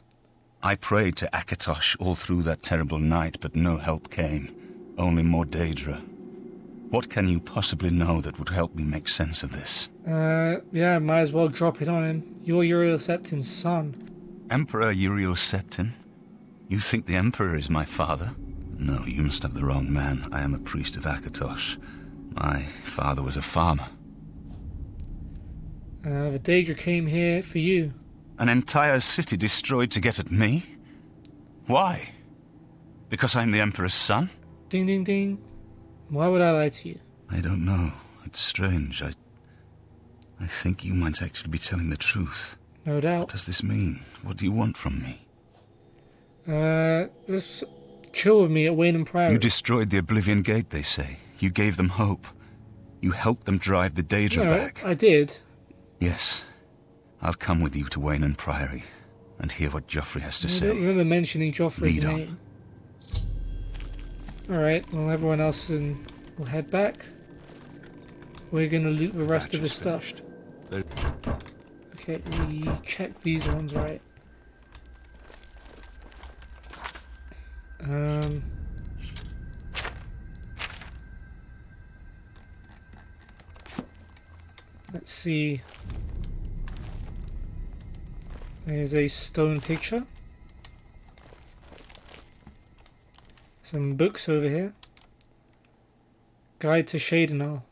I prayed to Kvatch all through that terrible night, but no help came. Only more Daedra. What can you possibly know that would help me make sense of this? Yeah, might as well drop it on him. You're Uriel Septim's son. Emperor Uriel Septim? You think the Emperor is my father? No, you must have the wrong man. I am a priest of Kvatch. My father was a farmer. The Daedra came here for you. An entire city destroyed to get at me? Why? Because I'm the Emperor's son? Ding, ding, ding. Why would I lie to you? I don't know. It's strange. I think you might actually be telling the truth. No doubt. What does this mean? What do you want from me? Just chill with me at Wayne Priory. You destroyed the Oblivion Gate, they say. You gave them hope. You helped them drive the Daedra back. I did. Yes. I'll come with you to Wayne Priory and hear what Joffrey has to say. I don't remember mentioning Joffrey's Lead on. name. Alright, well everyone else will head back. We're gonna loot the rest of the stuff. Okay, we check these ones right. Let's see. There's a stone picture. Some books over here. Guide to Shadenal.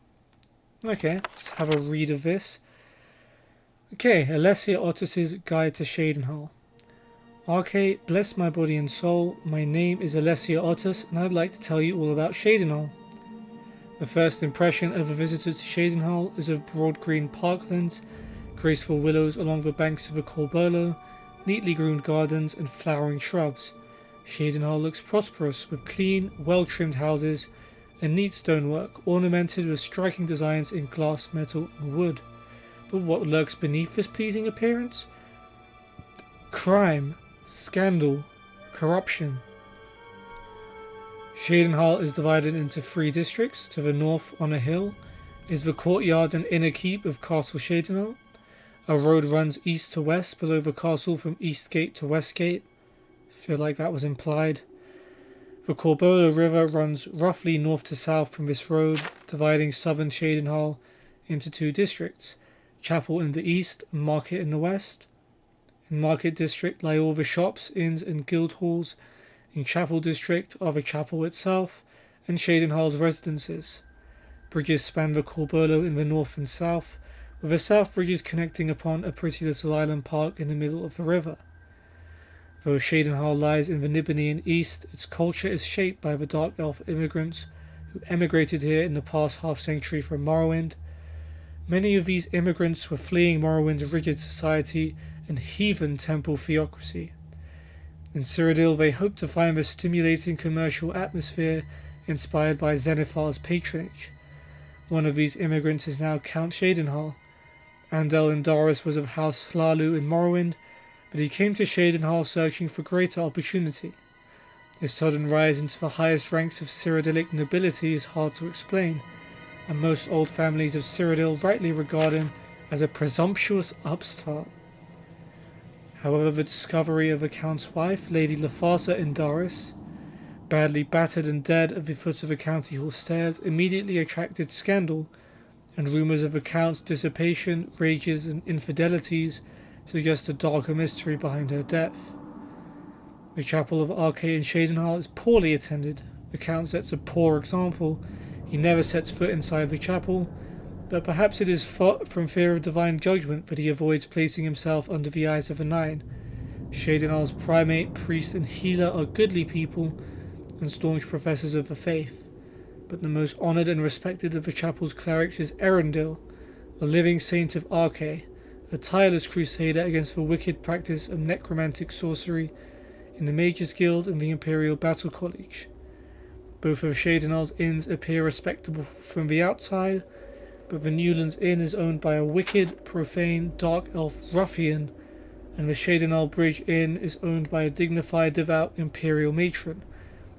Okay, let's have a read of this. Okay, Alessia Otis's Guide to Shadenhal. Arche, bless my body and soul. My name is Alessia Otis, and I'd like to tell you all about Shadenhal. The first impression of a visitor to Shadenhal is of broad green parklands, graceful willows along the banks of the Corberlo, neatly groomed gardens, and flowering shrubs. Shadenhal looks prosperous, with clean, well-trimmed houses and neat stonework, ornamented with striking designs in glass, metal, and wood. But what lurks beneath this pleasing appearance? Crime, scandal, corruption. Shadenhal is divided into 3 districts. To the north, on a hill, is the courtyard and inner keep of Castle Shadenhal. A road runs east to west below the castle from East Gate to West Gate. Feel like that was implied. The Corberlo River runs roughly north to south from this road, dividing southern Shadenhal into 2 districts. Chapel in the east and Market in the west. In Market District lie all the shops, inns and guild halls. In Chapel District are the chapel itself and Shadenhal's residences. Bridges span the Corberlo in the north and south, with the south bridges connecting upon a pretty little island park in the middle of the river. Though Shadenhal lies in the Nibelungen east, its culture is shaped by the dark elf immigrants who emigrated here in the past half-century from Morrowind. Many of these immigrants were fleeing Morrowind's rigid society and heathen temple theocracy. In Cyrodiil, they hope to find the stimulating commercial atmosphere inspired by Zenithar's patronage. One of these immigrants is now Count Shadenhal. Andel Indaris was of House Hlalu in Morrowind, but he came to Shadenhal searching for greater opportunity. His sudden rise into the highest ranks of Cyrodiilic nobility is hard to explain, and most old families of Cyrodiil rightly regard him as a presumptuous upstart. However, the discovery of the Count's wife, Lady Lafasa Indaris, badly battered and dead at the foot of the county hall stairs, immediately attracted scandal, and rumours of the Count's dissipation, rages, and infidelities suggest a darker mystery behind her death. The chapel of Archay in Shadenhal is poorly attended. The Count sets a poor example. He never sets foot inside the chapel, but perhaps it is from fear of divine judgment that he avoids placing himself under the eyes of the Nine. Shadenhal's primate, priest, and healer are goodly people and staunch professors of the faith, but the most honoured and respected of the chapel's clerics is Erendil, a living saint of Archay, a tireless crusader against the wicked practice of necromantic sorcery in the Mages Guild and the Imperial Battle College. Both of Shadenhal's inns appear respectable from the outside, but the Newlands Inn is owned by a wicked, profane, dark elf ruffian, and the Shadenhal Bridge Inn is owned by a dignified, devout Imperial matron.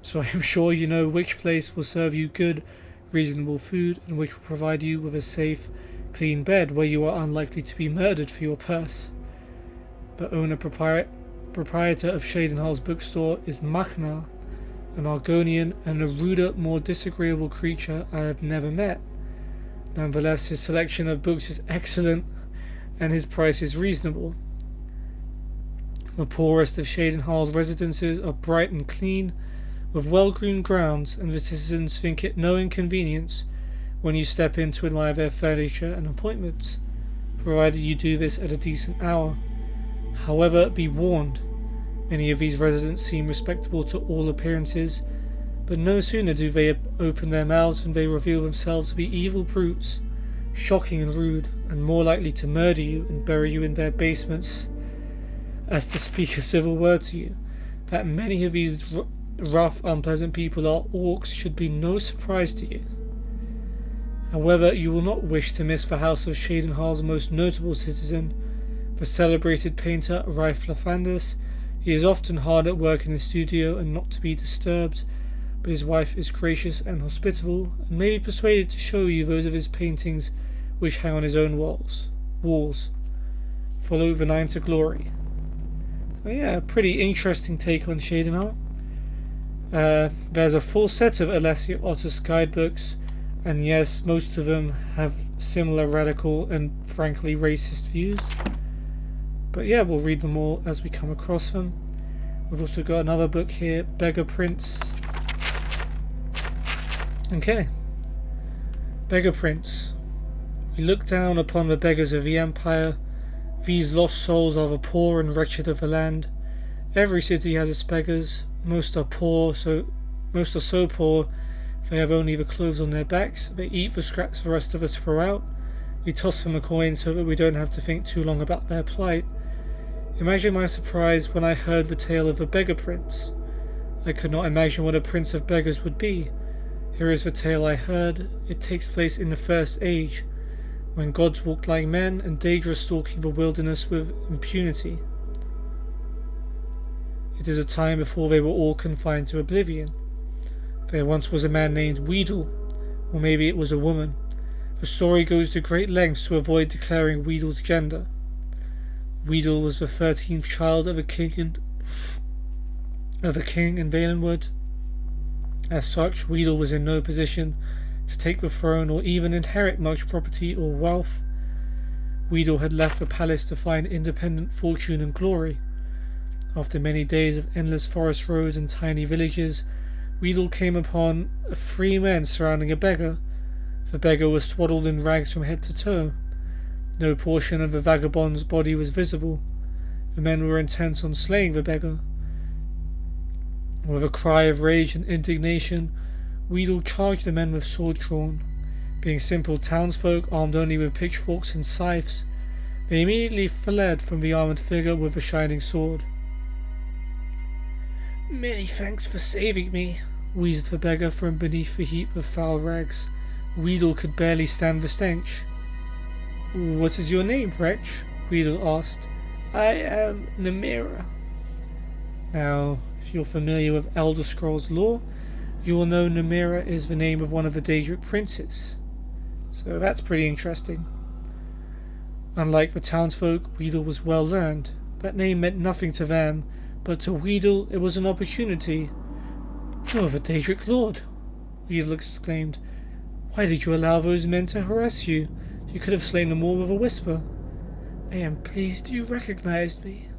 So I am sure you know which place will serve you good, reasonable food, and which will provide you with a safe, clean bed where you are unlikely to be murdered for your purse. The owner-proprietor of Shadenhal's bookstore is Machnar, an Argonian and a ruder, more disagreeable creature I have never met. Nonetheless, his selection of books is excellent, and his price is reasonable. The poorest of Shadenhal's residences are bright and clean, with well-groomed grounds, and the citizens think it no inconvenience when you step in to admire their furniture and appointments, provided you do this at a decent hour. However, be warned, many of these residents seem respectable to all appearances, but no sooner do they open their mouths than they reveal themselves to be evil brutes, shocking and rude, and more likely to murder you and bury you in their basements as to speak a civil word to you. That many of these rough, unpleasant people are orcs should be no surprise to you. However, you will not wish to miss the house of Shadenhal's most notable citizen, the celebrated painter Raif Lafandus. He is often hard at work in his studio and not to be disturbed, but his wife is gracious and hospitable, and may be persuaded to show you those of his paintings which hang on his own walls. Follow the Nine to Glory. Oh yeah, a pretty interesting take on Shadenhal. There's a full set of Alessia Otter's guidebooks, and yes, most of them have similar radical and frankly racist views. But yeah, we'll read them all as we come across them. We've also got another book here, Beggar Prince. Okay. Beggar Prince. We look down upon the beggars of the Empire. These lost souls are the poor and wretched of the land. Every city has its beggars. Most are so poor they have only the clothes on their backs. They eat the scraps the rest of us throw out. We toss them a coin so that we don't have to think too long about their plight. Imagine my surprise when I heard the tale of the Beggar Prince. I could not imagine what a prince of beggars would be. Here is the tale I heard. It takes place in the First Age, when gods walked like men and Daedra stalking the wilderness with impunity. It is a time before they were all confined to Oblivion. There once was a man named Weedle, or maybe it was a woman. The story goes to great lengths to avoid declaring Weedle's gender. Weedle was the 13th child of a king in Valenwood. As such, Weedle was in no position to take the throne or even inherit much property or wealth. Weedle had left the palace to find independent fortune and glory. After many days of endless forest roads and tiny villages, Weedle came upon 3 men surrounding a beggar. The beggar was swaddled in rags from head to toe. No portion of the vagabond's body was visible. The men were intent on slaying the beggar. With a cry of rage and indignation, Weedle charged the men with sword drawn. Being simple townsfolk armed only with pitchforks and scythes, they immediately fled from the armoured figure with the shining sword. "Many thanks for saving me," wheezed the beggar from beneath the heap of foul rags. Weedle could barely stand the stench. "What is your name, wretch?" Weedle asked. "I am Nemira." Now, if you're familiar with Elder Scrolls lore, you will know Nemira is the name of one of the Daedric princes. So that's pretty interesting. Unlike the townsfolk, Weedle was well learned. That name meant nothing to them, but to Weedle it was an opportunity. "You're the Daedric Lord," Weedle exclaimed. "Why did you allow those men to harass you? You could have slain them all with a whisper." "I am pleased you recognized me,"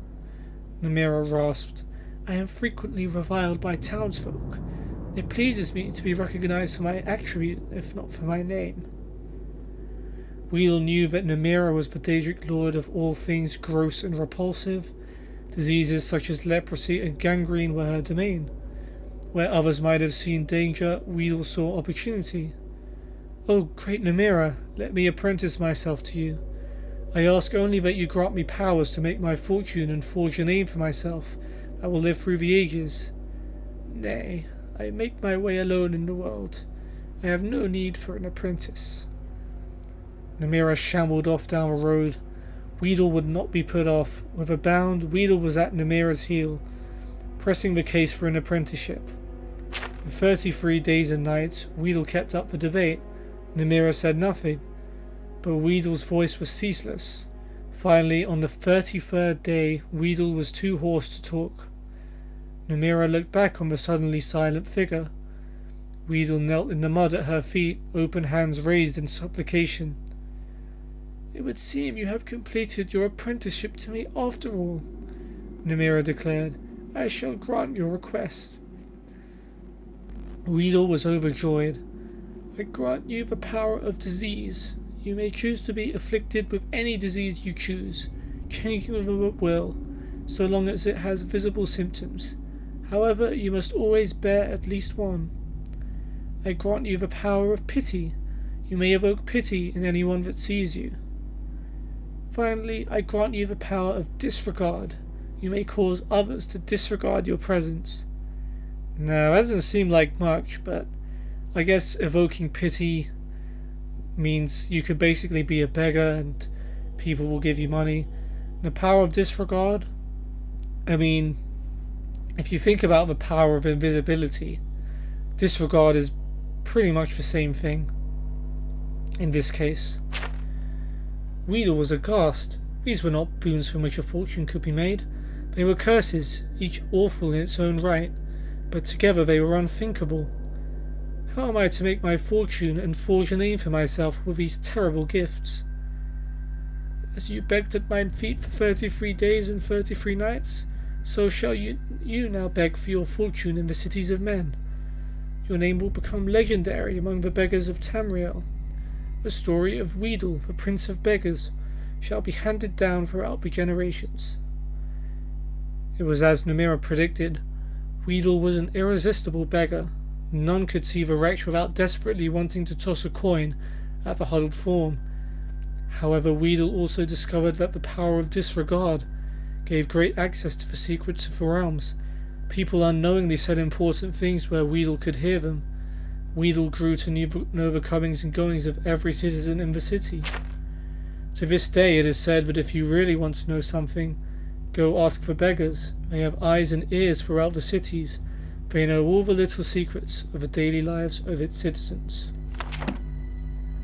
Namira rasped. "I am frequently reviled by townsfolk. It pleases me to be recognized for my attribute, if not for my name." Weedle knew that Namira was the Daedric Lord of all things gross and repulsive. Diseases such as leprosy and gangrene were her domain. Where others might have seen danger, Weedle saw opportunity. "Oh, great Namira, let me apprentice myself to you. I ask only that you grant me powers to make my fortune and forge a name for myself that will live through the ages. Nay, I make my way alone in the world. I have no need for an apprentice." Namira shambled off down the road. Weedle would not be put off. With a bound, Weedle was at Namira's heel, pressing the case for an apprenticeship. For 33 days and nights, Weedle kept up the debate. Namira said nothing, but Weedle's voice was ceaseless. Finally, on the 33rd day, Weedle was too hoarse to talk. Namira looked back on the suddenly silent figure. Weedle knelt in the mud at her feet, open hands raised in supplication. "It would seem you have completed your apprenticeship to me after all," Namira declared. "I shall grant your request." Weedle was overjoyed. "I grant you the power of disease. You may choose to be afflicted with any disease you choose, changing them at will, so long as it has visible symptoms. However, you must always bear at least one. I grant you the power of pity. You may evoke pity in anyone that sees you. Finally, I grant you the power of disregard. You may cause others to disregard your presence." Now, that doesn't seem like much, but I guess evoking pity means you could basically be a beggar and people will give you money. The power of disregard? I mean, if you think about the power of invisibility, disregard is pretty much the same thing in this case. Weedle was aghast. These were not boons from which a fortune could be made. They were curses, each awful in its own right, but together they were unthinkable. How am I to make my fortune and forge a name for myself with these terrible gifts? As you begged at my feet for 33 days and 33 nights, so shall you now beg for your fortune in the cities of men. Your name will become legendary among the beggars of Tamriel. The story of Weedle, the Prince of Beggars, shall be handed down throughout the generations." It was as Namira predicted. Weedle was an irresistible beggar. None could see the wretch without desperately wanting to toss a coin at the huddled form. However, Weedle also discovered that the power of disregard gave great access to the secrets of the realms. People unknowingly said important things where Weedle could hear them. Weedle grew to know the comings and goings of every citizen in the city. To this day it is said that if you really want to know something, go ask for beggars. They have eyes and ears throughout the cities. They know all the little secrets of the daily lives of its citizens.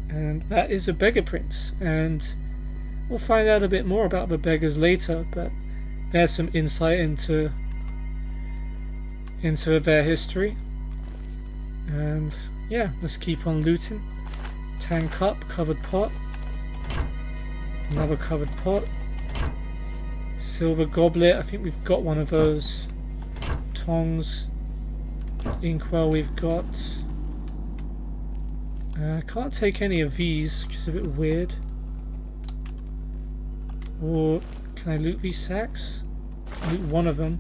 And that is a beggar prince, and we'll find out a bit more about the beggars later, but there's some insight into their history. And yeah, let's keep on looting. Tan cup, covered pot. Another covered pot. Silver goblet, I think we've got one of those. Tongs. Inkwell we've got. Can't take any of these, which is a bit weird. Or can I loot these sacks? Loot one of them.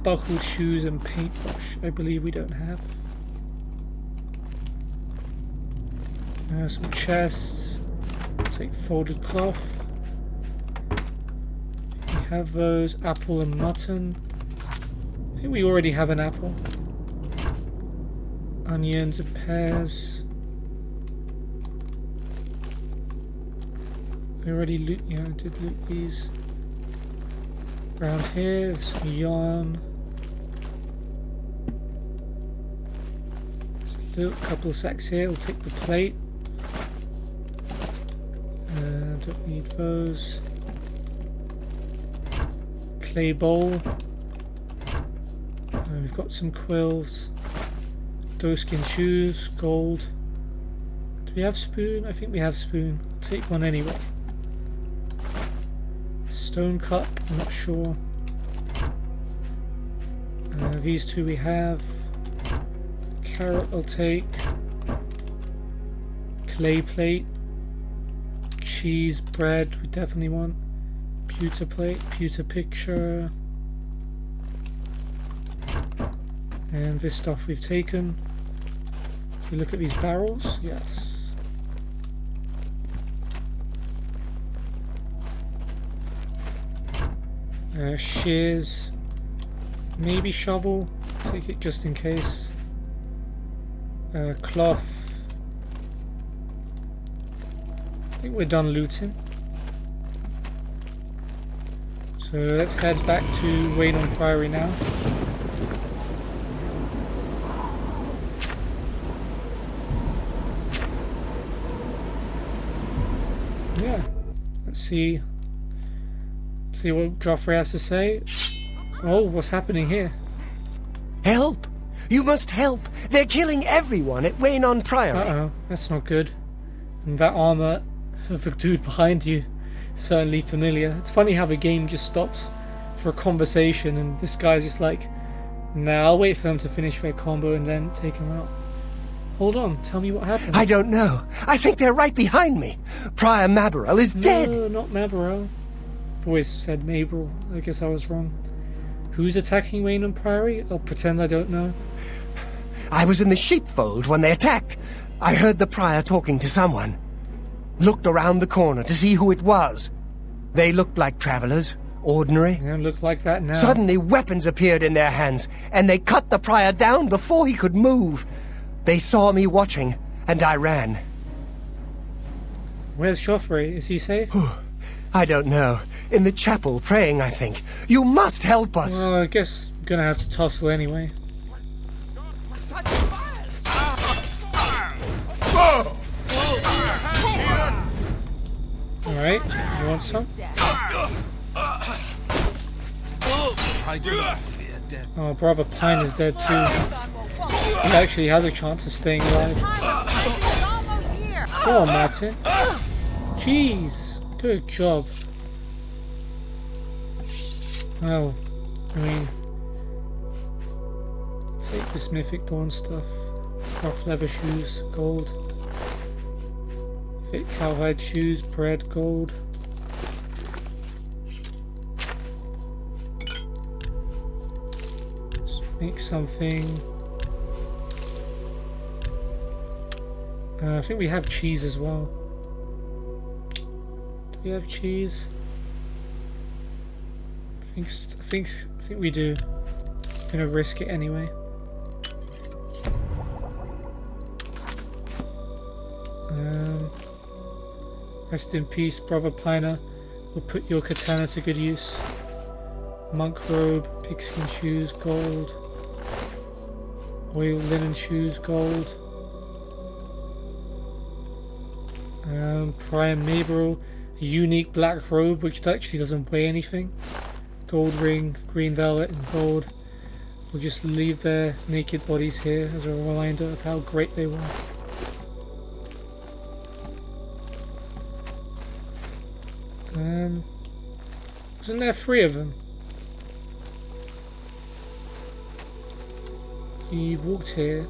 Buckled shoes and paintbrush, I believe we don't have. Some chests. Take folded cloth. We have those. Apple and mutton. I think we already have an apple. Onions and pears. I already loot. Yeah, I did loot these. Around here, some yarn. Loot a couple of sacks here. We'll take the plate. Don't need those. clay bowl. We've got some quills. Doeskin shoes, gold. Do we have spoon? I think we have spoon. I'll take one anyway. Stone cup, I'm not sure. These two we have. Carrot I'll take. Clay plate. Cheese, bread we definitely want. Pewter plate, pewter picture. And this stuff we've taken. We look at these barrels, yes. Shears, maybe shovel, take it just in case. Cloth. I think we're done looting. So let's head back to Wayne Priory now. Yeah, let's see what Joffrey has to say. Oh, what's happening here? Help! You must help! They're killing everyone at Wayne Priory. Uh-oh, that's not good. And that armor of the dude behind you is certainly familiar. It's funny how the game just stops for a conversation and this guy's just like, nah, I'll wait for them to finish their combo and then take him out. Hold on, tell me what happened. I don't know. I think they're right behind me. Prior Maberel is dead. No, not Maberel. I've always said Maberel. I guess I was wrong. Who's attacking Wayne Priory? I'll pretend I don't know. I was in the sheepfold when they attacked. I heard the prior talking to someone. Looked around the corner to see who it was. They looked like travelers, ordinary. They don't look like that now. Suddenly weapons appeared in their hands, and they cut the prior down before he could move. They saw me watching, and I ran. Where's Joffrey? Is he safe? I don't know. In the chapel, praying, I think. You must help us! Well, I guess I'm gonna have to tussle anyway. Alright, you want some? I do not fear death. Oh, Brother Pine is dead too. He actually has a chance of staying alive. Come on, Martin. Jeez, good job. Well, I mean, take this Mythic Dawn stuff. Rough leather shoes, gold. Thick cowhide shoes, bread, gold. Let's make something. I think we have cheese as well. Do we have cheese? I think we do. I'm gonna risk it anyway. Rest in peace, Brother Piner. We'll put your katana to good use. Monk robe, pigskin shoes, gold. Oil linen shoes, gold. Prior Maberel, a unique black robe which actually doesn't weigh anything. Gold ring, green velvet, and gold. We'll just leave their naked bodies here as a reminder of how great they were. Wasn't there 3 of them? He walked here.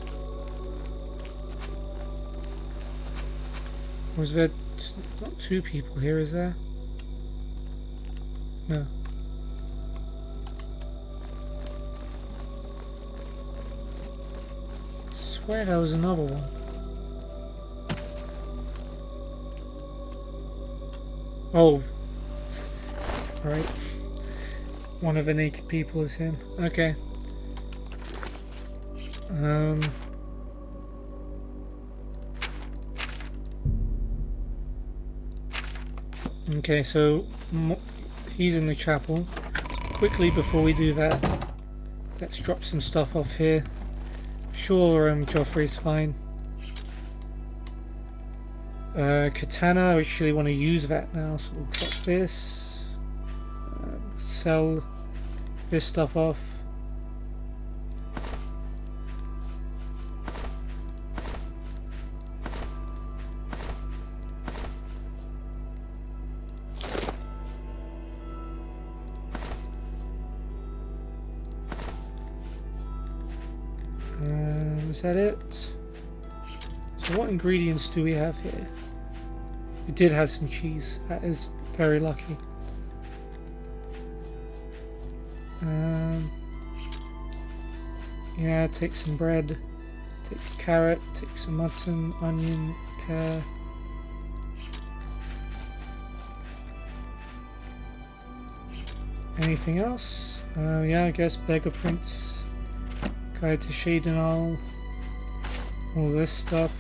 Was there not 2 people here, is there? No. I swear there was another one. Oh. Right. One of the naked people is him. Okay. Okay, so he's in the chapel. Quickly, before we do that, let's drop some stuff off here. Sure, Joffrey's fine. Katana, I actually want to use that now, so we'll drop this. Sell this stuff off. Is that it? So what ingredients do we have here? We did have some cheese. That is very lucky. Yeah, take some bread, take a carrot, take some mutton, onion, pear. Anything else? Yeah, I guess Beggar Prince, Guide to Shadenal, all this stuff.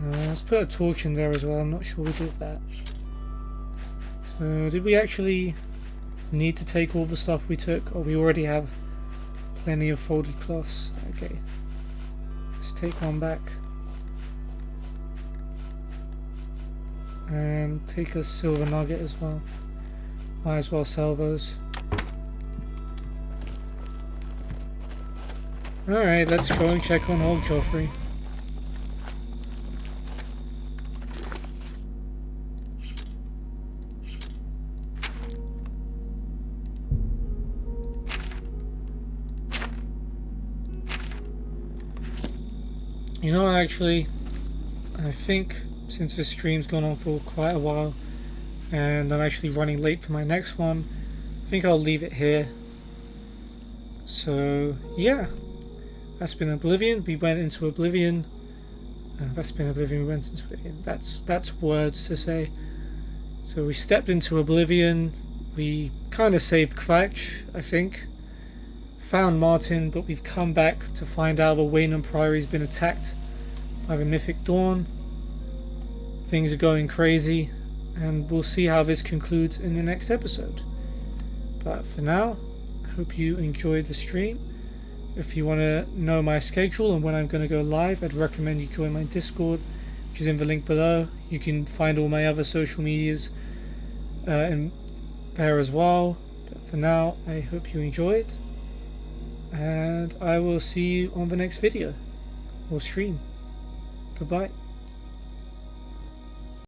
Let's put a torch in there as well. I'm not sure we did that. So did we actually need to take all the stuff we took, or we already have plenty of folded cloths? Okay, let's take one back and take a silver nugget as well. Might as well sell those. Alright, let's go and check on old Joffrey. You know, actually, I think since this stream's gone on for quite a while and I'm actually running late for my next one, I think I'll leave it here. So yeah, that's been Oblivion. We went into Oblivion. That's been Oblivion. We went into Oblivion. That's words to say. So we stepped into Oblivion. We kind of saved Kvatch, I think. Found Martin, but we've come back to find out that Wayne Priory's been attacked by the Mythic Dawn. Things are going crazy, and we'll see how this concludes in the next episode. But for now, I hope you enjoyed the stream. If you want to know my schedule and when I'm going to go live, I'd recommend you join my Discord, which is in the link below. You can find all my other social medias in there as well. But for now, I hope you enjoyed, and I will see you on the next video or stream. Goodbye.